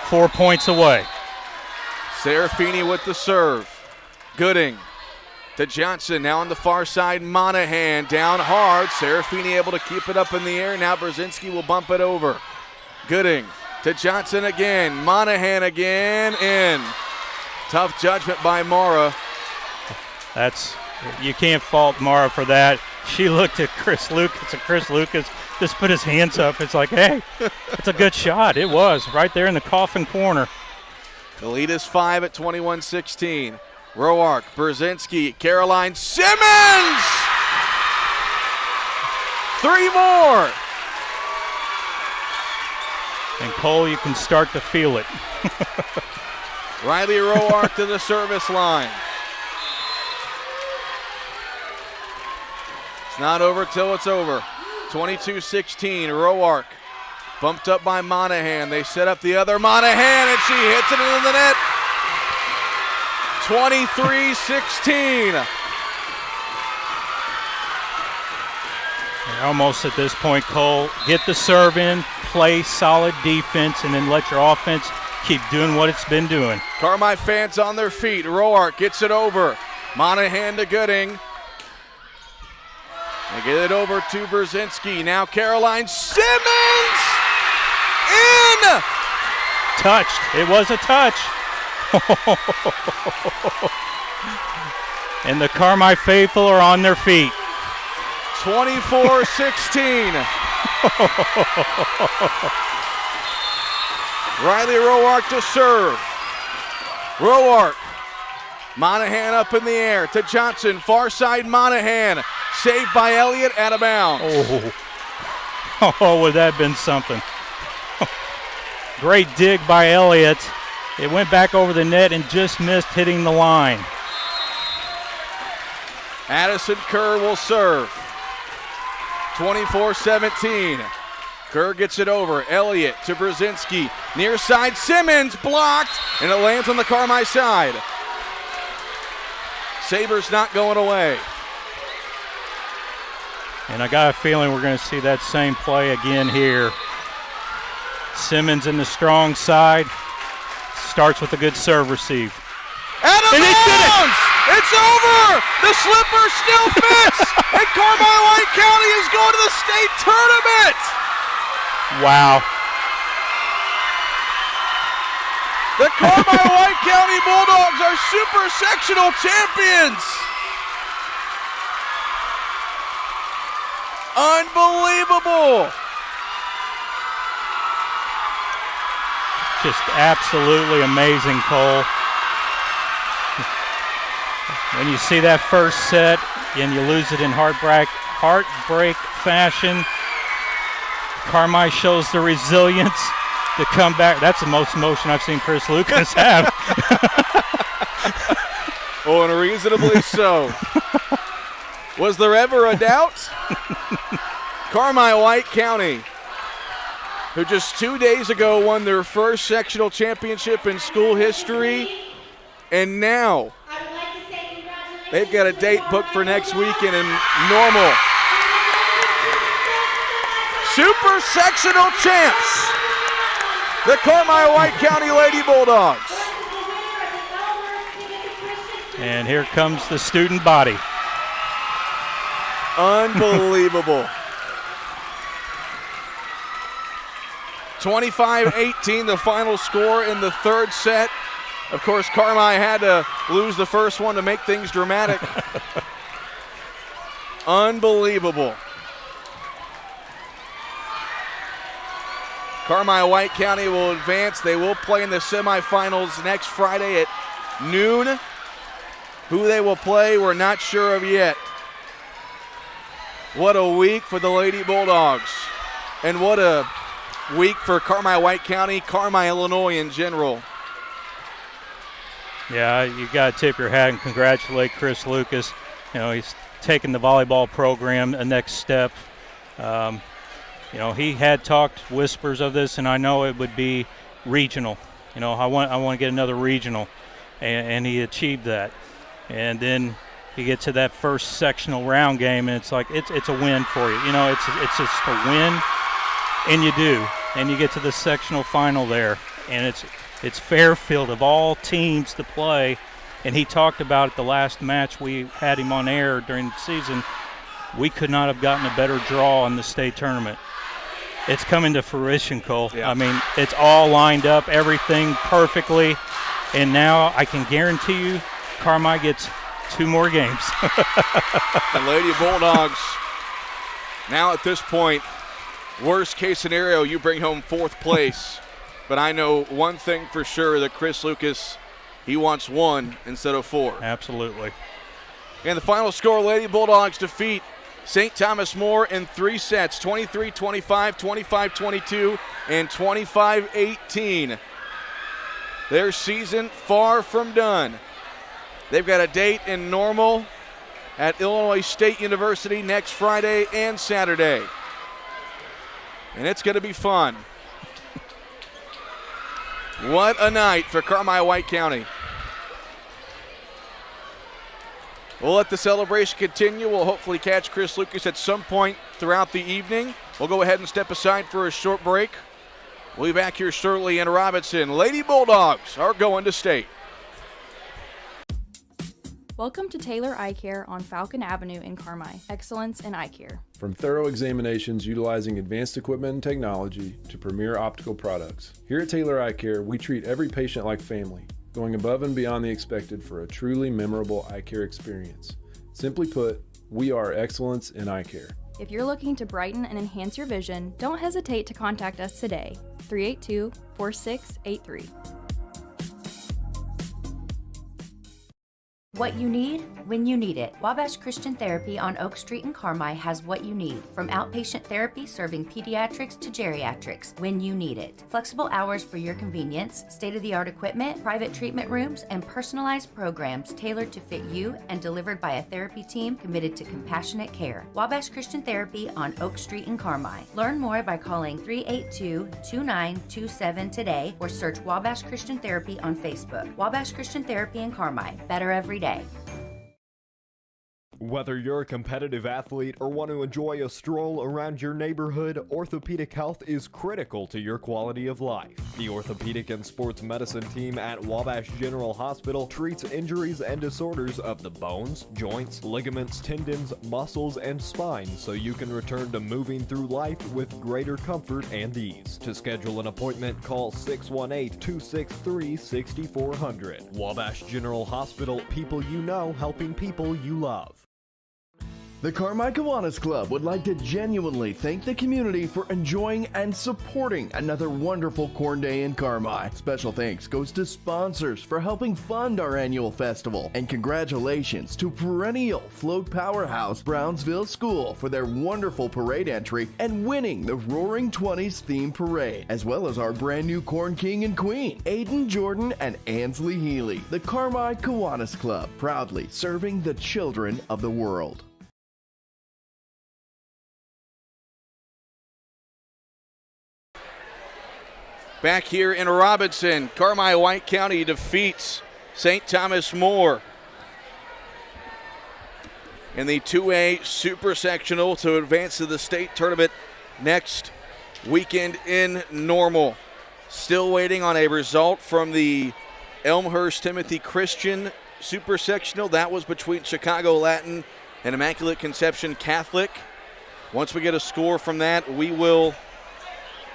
4 points away. Serafini with the serve. Gooding to Johnson. Now on the far side, Monahan down hard. Serafini able to keep it up in the air. Now Brzezinski will bump it over. Gooding to Johnson again. Monahan again. In. Tough judgment by Mara. You can't fault Mara for that. She looked at Chris Lucas, and Chris Lucas just put his hands up. It's like, hey, it's a good shot. It was right there in the coffin corner. The lead is 5 at 21-16. Roark, Brzezinski, Caroline Simmons! 3 more! And Cole, you can start to feel it. Riley Roark to the service line. It's not over till it's over. 22-16, Roark bumped up by Monahan. They set up the other Monahan, and she hits it into the net. 23-16. You're almost at this point, Cole. Get the serve in, play solid defense, and then let your offense keep doing what it's been doing. Carmi fans on their feet. Roark gets it over. Monahan to Gooding. They get it over to Brzezinski. Now Caroline Simmons in! Touched. It was a touch. And the Carmi faithful are on their feet. 24-16. Riley Roark to serve. Roark. Monahan up in the air to Johnson. Far side Monahan. Saved by Elliott, out of bounds. Oh, would that have been something. Great dig by Elliott. It went back over the net and just missed hitting the line. Addison Kerr will serve. 24-17. Kerr gets it over. Elliott to Brzezinski. Near side, Simmons blocked, and it lands on the Carmi side. Sabres not going away. And I got a feeling we're going to see that same play again here. Simmons in the strong side. Starts with a good serve receive. Out of bounds! It's over! The slipper still fits! And Carmi White County is going to the state tournament! Wow. The Carmi White County Bulldogs are super sectional champions! Unbelievable! Just absolutely amazing, Cole. When you see that first set and you lose it in heartbreak fashion, Carmi shows the resilience to come back. That's the most emotion I've seen Chris Lucas have. Oh, and reasonably so. Was there ever a doubt? Carmi White County, who just 2 days ago won their first sectional championship in school history, and now they've got a date booked for next weekend in Normal. Super sectional champs, the Carmi White County Lady Bulldogs. And here comes the student body. Unbelievable. 25-18, the final score in the third set. Of course, Carmi had to lose the first one to make things dramatic. Unbelievable. Carmi White County will advance. They will play in the semifinals next Friday at noon. Who they will play, we're not sure of yet. What a week for the Lady Bulldogs. And what a week for Carmi White County, Carmi, Illinois in general. Yeah, you got to tip your hat and congratulate Chris Lucas. You know, he's taken the volleyball program a next step. You know, he had talked whispers of this, and I know it would be regional. You know, I want to get another regional, and he achieved that. And then you get to that first sectional round game, and it's like it's a win for you. You know, it's just a win, and you do. And you get to the sectional final there, and it's Fairfield of all teams to play. And he talked about it the last match we had him on air during the season. We could not have gotten a better draw in the state tournament. It's coming to fruition, Cole. Yeah. I mean, it's all lined up, everything perfectly. And now I can guarantee you Carmi gets 2 more games. The Lady Bulldogs, now at this point, worst case scenario, you bring home 4th place. But I know one thing for sure, that Chris Lucas, he wants 1 instead of 4. Absolutely. And the final score, Lady Bulldogs defeat St. Thomas More in 3 sets, 23-25, 25-22, and 25-18. Their season far from done. They've got a date in Normal at Illinois State University next Friday and Saturday. And it's going to be fun. What a night for Carmi White County. We'll let the celebration continue. We'll hopefully catch Chris Lucas at some point throughout the evening. We'll go ahead and step aside for a short break. We'll be back here shortly in Robinson. Lady Bulldogs are going to state. Welcome to Taylor Eye Care on Falcon Avenue in Carmi. Excellence in eye care. From thorough examinations utilizing advanced equipment and technology to premier optical products, here at Taylor Eye Care, we treat every patient like family, going above and beyond the expected for a truly memorable eye care experience. Simply put, we are excellence in eye care. If you're looking to brighten and enhance your vision, don't hesitate to contact us today. 382-4683. What you need, when you need it. Wabash Christian Therapy on Oak Street in Carmi has what you need. From outpatient therapy serving pediatrics to geriatrics, when you need it. Flexible hours for your convenience, state-of-the-art equipment, private treatment rooms, and personalized programs tailored to fit you and delivered by a therapy team committed to compassionate care. Wabash Christian Therapy on Oak Street in Carmi. Learn more by calling 382-2927 today or search Wabash Christian Therapy on Facebook. Wabash Christian Therapy in Carmi. Better every day. Whether you're a competitive athlete or want to enjoy a stroll around your neighborhood, orthopedic health is critical to your quality of life. The Orthopedic and Sports Medicine team at Wabash General Hospital treats injuries and disorders of the bones, joints, ligaments, tendons, muscles, and spine so you can return to moving through life with greater comfort and ease. To schedule an appointment, call 618-263-6400. Wabash General Hospital, people you know helping people you love. The Carmi Kiwanis Club would like to genuinely thank the community for enjoying and supporting another wonderful Corn Day in Carmi. Special thanks goes to sponsors for helping fund our annual festival. And congratulations to perennial float powerhouse Brownsville School for their wonderful parade entry and winning the Roaring 20s theme parade, as well as our brand new Corn King and Queen, Aiden Jordan and Ansley Healy. The Carmi Kiwanis Club, proudly serving the children of the world. Back here in Robinson, Carmi-White County defeats St. Thomas More in the 2A Super Sectional to advance to the state tournament next weekend in Normal. Still waiting on a result from the Elmhurst Timothy Christian Super Sectional. That was between Chicago Latin and Immaculate Conception Catholic. Once we get a score from that, we will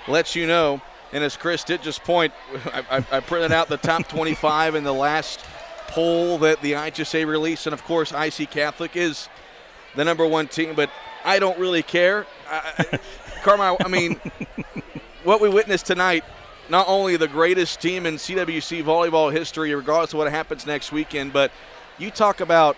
let you know. And as Chris did just point, I printed out the top 25 in the last poll that the IHSA released. And, of course, IC Catholic is the number one team, but I don't really care. Carmi, I mean, what we witnessed tonight, not only the greatest team in CWC volleyball history, regardless of what happens next weekend, but you talk about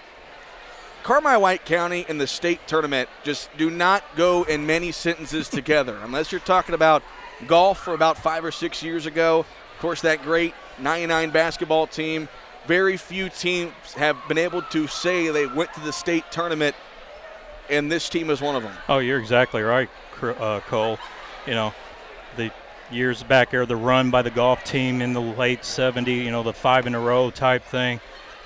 Carmi-White County and the state tournament just do not go in many sentences together unless you're talking about golf for about 5 or 6 years ago. Of course, that great 99 basketball team. Very few teams have been able to say they went to the state tournament, and this team is one of them. Oh, you're exactly right, Cole. You know, the years back there, the run by the golf team in the late 70s, you know, the 5 in a row type thing.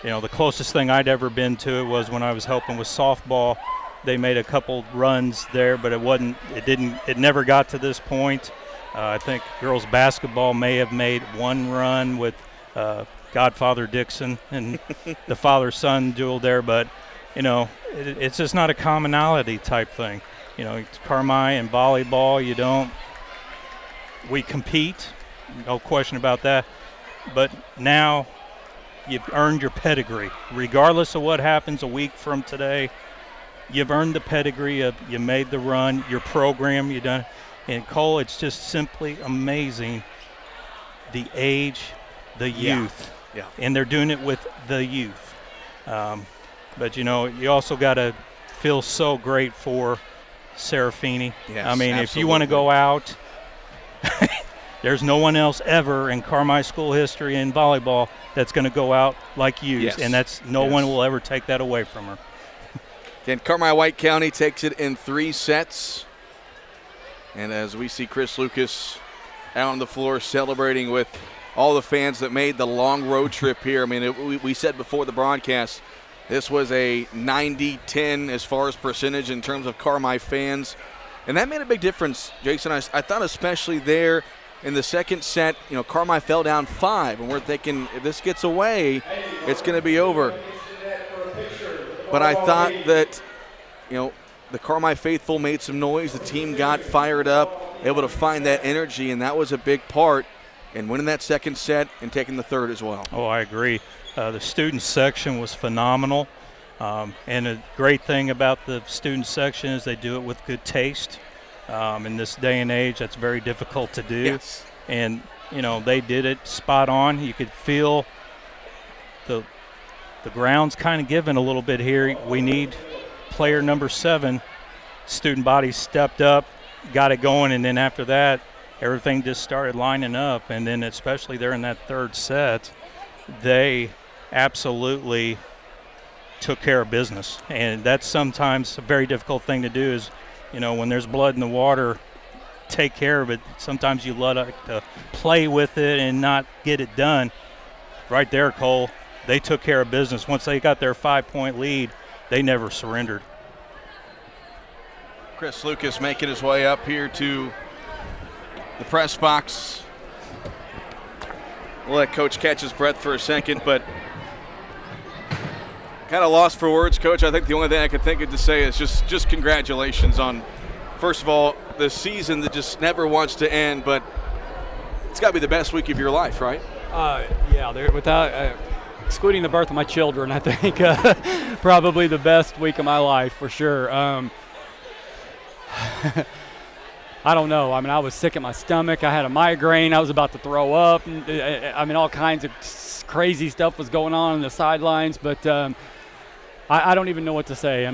You know, the closest thing I'd ever been to it was when I was helping with softball. They made a couple runs there, but it never got to this point. I think girls basketball may have made one run with Godfather Dixon and the father-son duel there, but, you know, it's just not a commonality type thing. You know, Carmi and volleyball, we compete, no question about that, but now you've earned your pedigree. Regardless of what happens a week from today, you've earned the pedigree of you made the run, your program, you done. And Cole, it's just simply amazing, the age, the youth. Yeah. And they're doing it with the youth. But, you also got to feel so great for Serafini. Yes, I mean, absolutely. If you want to go out, there's no one else ever in Carmi school history in volleyball that's going to go out like you. Yes. And no one will ever take that away from her. Again, Carmi-White County takes it in 3 sets. And as we see Chris Lucas out on the floor celebrating with all the fans that made the long road trip here. I mean, we said before the broadcast, This was a 90-10 as far as percentage in terms of Carmi fans. And that made a big difference, Jason. I thought especially there in the second set, Carmi fell down 5, and we're thinking if this gets away, it's going to be over. But I thought that, the Carmi faithful made some noise. The team got fired up, able to find that energy, and that was a big part in winning that second set and taking the third as well. Oh, I agree. The student section was phenomenal. And a great thing about the student section is they do it with good taste. In this day and age, that's very difficult to do. Yes. And, they did it spot on. You could feel the ground's kind of given a little bit here. We need player number 7. Student body stepped up, got it going, and then after that, everything just started lining up. And then especially there in that third set, they absolutely took care of business. And that's sometimes a very difficult thing to do is, when there's blood in the water, take care of it. Sometimes you let it play with it and not get it done. Right there, Cole, they took care of business. Once they got their 5-point lead, they never surrendered. Chris Lucas making his way up here to the press box. We'll let Coach catch his breath for a second, but kind of lost for words, Coach. I think the only thing I could think of to say is just congratulations on, first of all, the season that just never wants to end, but it's got to be the best week of your life, right? Yeah, without excluding the birth of my children, I think probably the best week of my life for sure. I don't know. I was sick at my stomach. I had a migraine. I was about to throw up. All kinds of crazy stuff was going on the sidelines, but I don't even know what to say.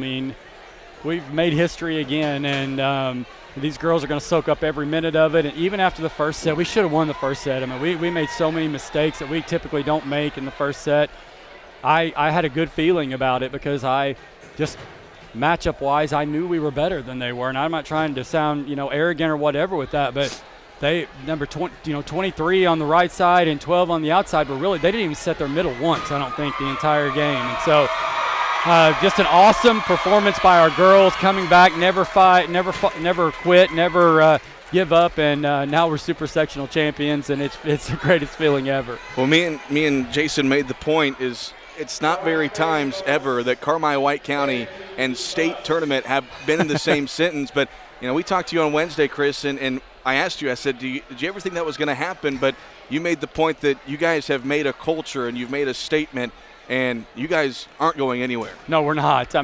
We've made history again, and these girls are going to soak up every minute of it. And even after the first set, we should have won the first set. We made so many mistakes that we typically don't make in the first set. I had a good feeling about it because I just matchup-wise, I knew we were better than they were. And I'm not trying to sound, arrogant or whatever with that, but they number 23 on the right side and 12 on the outside, but really they didn't even set their middle once, I don't think, the entire game. And so just an awesome performance by our girls, coming back, never quit, never give up, and now we're super sectional champions, and it's the greatest feeling ever. Well, me and Jason made the point is it's not very times ever that Carmi White County and state tournament have been in the same sentence, but we talked to you on Wednesday, Chris, and I asked you, I said, did you ever think that was going to happen? But you made the point that you guys have made a culture and you've made a statement, and you guys aren't going anywhere. No, we're not.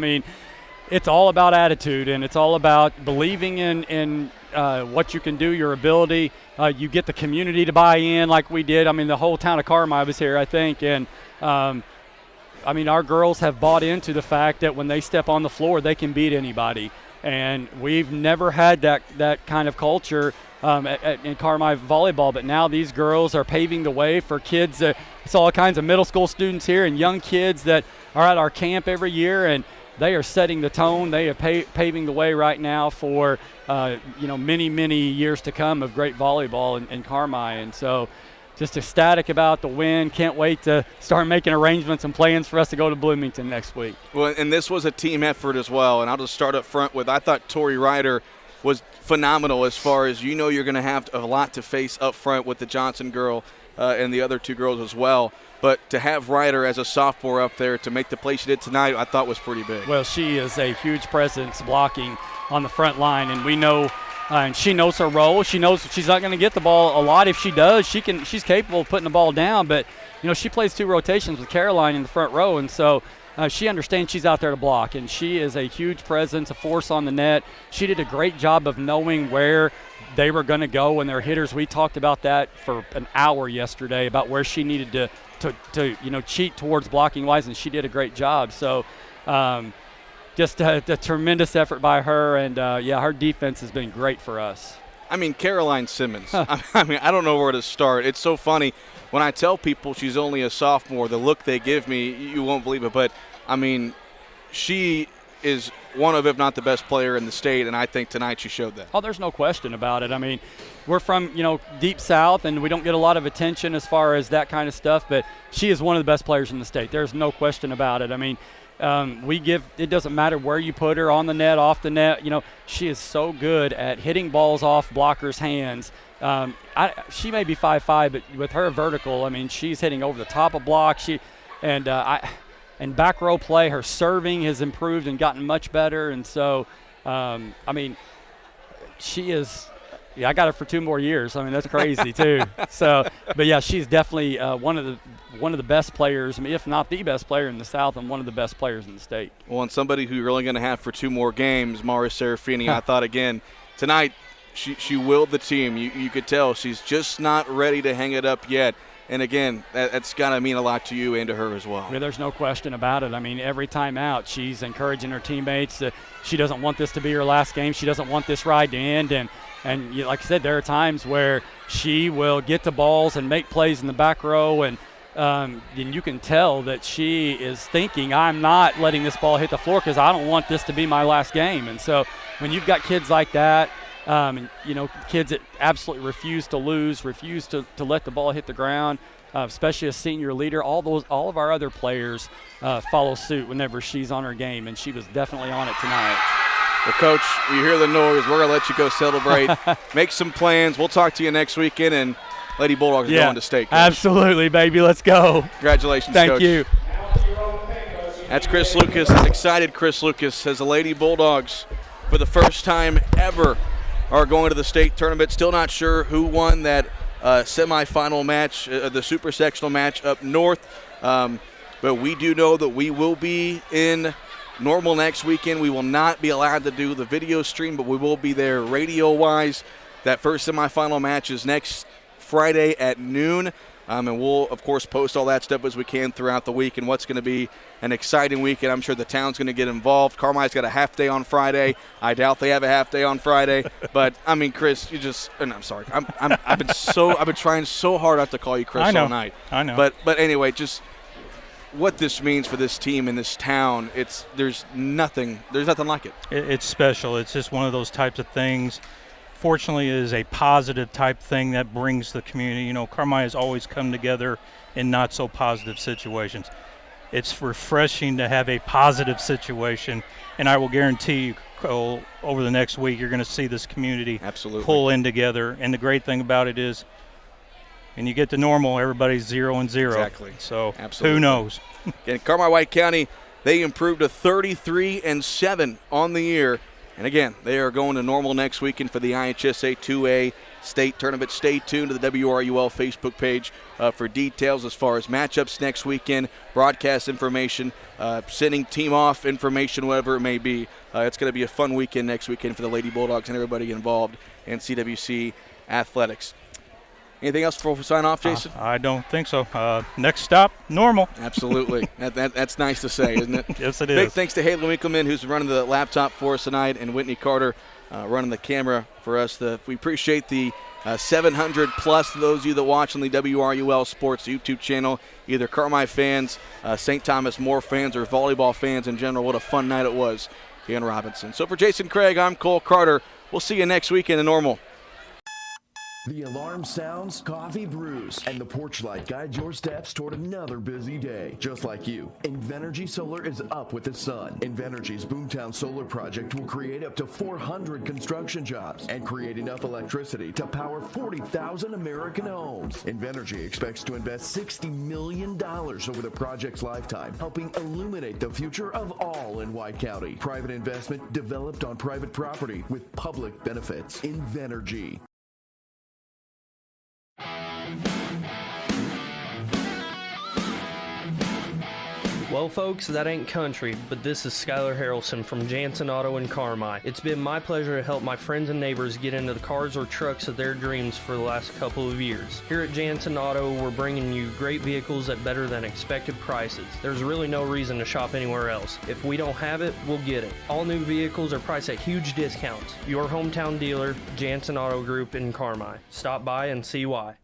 It's all about attitude, and it's all about believing in what you can do, your ability. You get the community to buy in like we did. The whole town of Carmi was here, I think, and our girls have bought into the fact that when they step on the floor, they can beat anybody. And we've never had that kind of culture in Carmi volleyball, but now these girls are paving the way for kids. It's all kinds of middle school students here and young kids that are at our camp every year, and they are setting the tone. They are paving the way right now for many, many years to come of great volleyball in Carmi. And so just ecstatic about the win. Can't wait to start making arrangements and plans for us to go to Bloomington next week. Well, and this was a team effort as well, and I'll just start up front with I thought Tori Ryder was phenomenal as far as you're going to have a lot to face up front with the Johnson girl and the other 2 girls as well. But to have Ryder as a sophomore up there to make the play she did tonight, I thought was pretty big. Well, she is a huge presence blocking on the front line, and we know and she knows her role. She knows she's not going to get the ball a lot. If she does, she's capable of putting the ball down. But, she plays 2 rotations with Caroline in the front row, and so she understands she's out there to block. And she is a huge presence, a force on the net. She did a great job of knowing where they were going to go when their hitters. We talked about that for an hour yesterday about where she needed to cheat towards blocking-wise, and she did a great job. So just a tremendous effort by her, and, her defense has been great for us. Caroline Simmons, I don't know where to start. It's so funny. When I tell people she's only a sophomore, the look they give me, you won't believe it. But, she is one of, if not the best player in the state, and I think tonight she showed that. Oh, there's no question about it. We're from, deep south, and we don't get a lot of attention as far as that kind of stuff, but she is one of the best players in the state. There's no question about it. it doesn't matter where you put her, on the net, off the net. She is so good at hitting balls off blockers' hands. She may be 5'5", but with her vertical, she's hitting over the top of blocks. And back row play, her serving has improved and gotten much better. And so, she is. Yeah, I got her for 2 more years. That's crazy too. So, but yeah, she's definitely one of the best players. If not the best player in the South, and one of the best players in the state. Well, and somebody who you're only going to have for 2 more games, Mara Serafini. I thought again tonight, she willed the team. You could tell she's just not ready to hang it up yet. And again, that's got to mean a lot to you and to her as well. Yeah, there's no question about it. Every time out, she's encouraging her teammates. She doesn't want this to be her last game. She doesn't want this ride to end. And like I said, there are times where she will get the balls and make plays in the back row, and you can tell that she is thinking, I'm not letting this ball hit the floor because I don't want this to be my last game. And so when you've got kids like that, kids that absolutely refuse to lose, refuse to let the ball hit the ground, especially a senior leader, all of our other players follow suit whenever she's on her game, and she was definitely on it tonight. Well, Coach, you hear the noise. We're going to let you go celebrate. Make some plans. We'll talk to you next weekend, and Lady Bulldogs are going to state. Coach. Absolutely, baby. Let's go. Congratulations, Thank Coach. you. That's Chris Lucas, an excited Chris Lucas, as the Lady Bulldogs, for the first time ever, are going to the state tournament. Still not sure who won that semifinal match, the super sectional match up north. But we do know that we will be in Normal next weekend. We will not be allowed to do the video stream, but we will be there radio-wise. That first semifinal match is next Friday at noon. And we'll, of course, post all that stuff as we can throughout the week, and what's going to be an exciting weekend. I'm sure the town's going to get involved. Carmi's got a half day on Friday. I doubt they have a half day on Friday. But, Chris, I'm sorry. I've been trying so hard not to call you Chris all night. I know. But anyway, just what this means for this team in this town, there's nothing like it. It's special. It's just one of those types of things. Fortunately, it is a positive type thing that brings the community. Carmi has always come together in not so positive situations. It's refreshing to have a positive situation, and I will guarantee you, Cole, over the next week, you're going to see this community pull in together. And the great thing about it is, when you get to Normal, everybody's 0-0. Exactly. So Absolutely. Who knows? Again, Carmi-White County, they improved to 33-7 on the year. And again, they are going to Normal next weekend for the IHSA 2A state tournament. Stay tuned to the WRUL Facebook page for details as far as matchups next weekend, broadcast information, sending team off information, whatever it may be. It's going to be a fun weekend next weekend for the Lady Bulldogs and everybody involved in CWC athletics. Anything else before we sign off, Jason? I don't think so. Next stop, Normal. Absolutely. That's nice to say, isn't it? Yes, it is. Big thanks to Haley Winkleman, who's running the laptop for us tonight, and Whitney Carter running the camera for us. We appreciate the 700-plus those of you that watch on the WRUL Sports YouTube channel, either Carmi fans, St. Thomas More fans, or volleyball fans in general. What a fun night it was here in Robinson. So for Jason Craig, I'm Cole Carter. We'll see you next week in the Normal. The alarm sounds, coffee brews, and the porch light guides your steps toward another busy day. Just like you, Invenergy Solar is up with the sun. Invenergy's Boomtown Solar project will create up to 400 construction jobs and create enough electricity to power 40,000 American homes. Invenergy expects to invest $60 million over the project's lifetime, helping illuminate the future of all in White County. Private investment developed on private property with public benefits. Invenergy. Well, folks, that ain't country, but this is Skylar Harrelson from Jansen Auto in Carmi. It's been my pleasure to help my friends and neighbors get into the cars or trucks of their dreams for the last couple of years. Here at Jansen Auto, we're bringing you great vehicles at better than expected prices. There's really no reason to shop anywhere else. If we don't have it, we'll get it. All new vehicles are priced at huge discounts. Your hometown dealer, Jansen Auto Group in Carmi. Stop by and see why.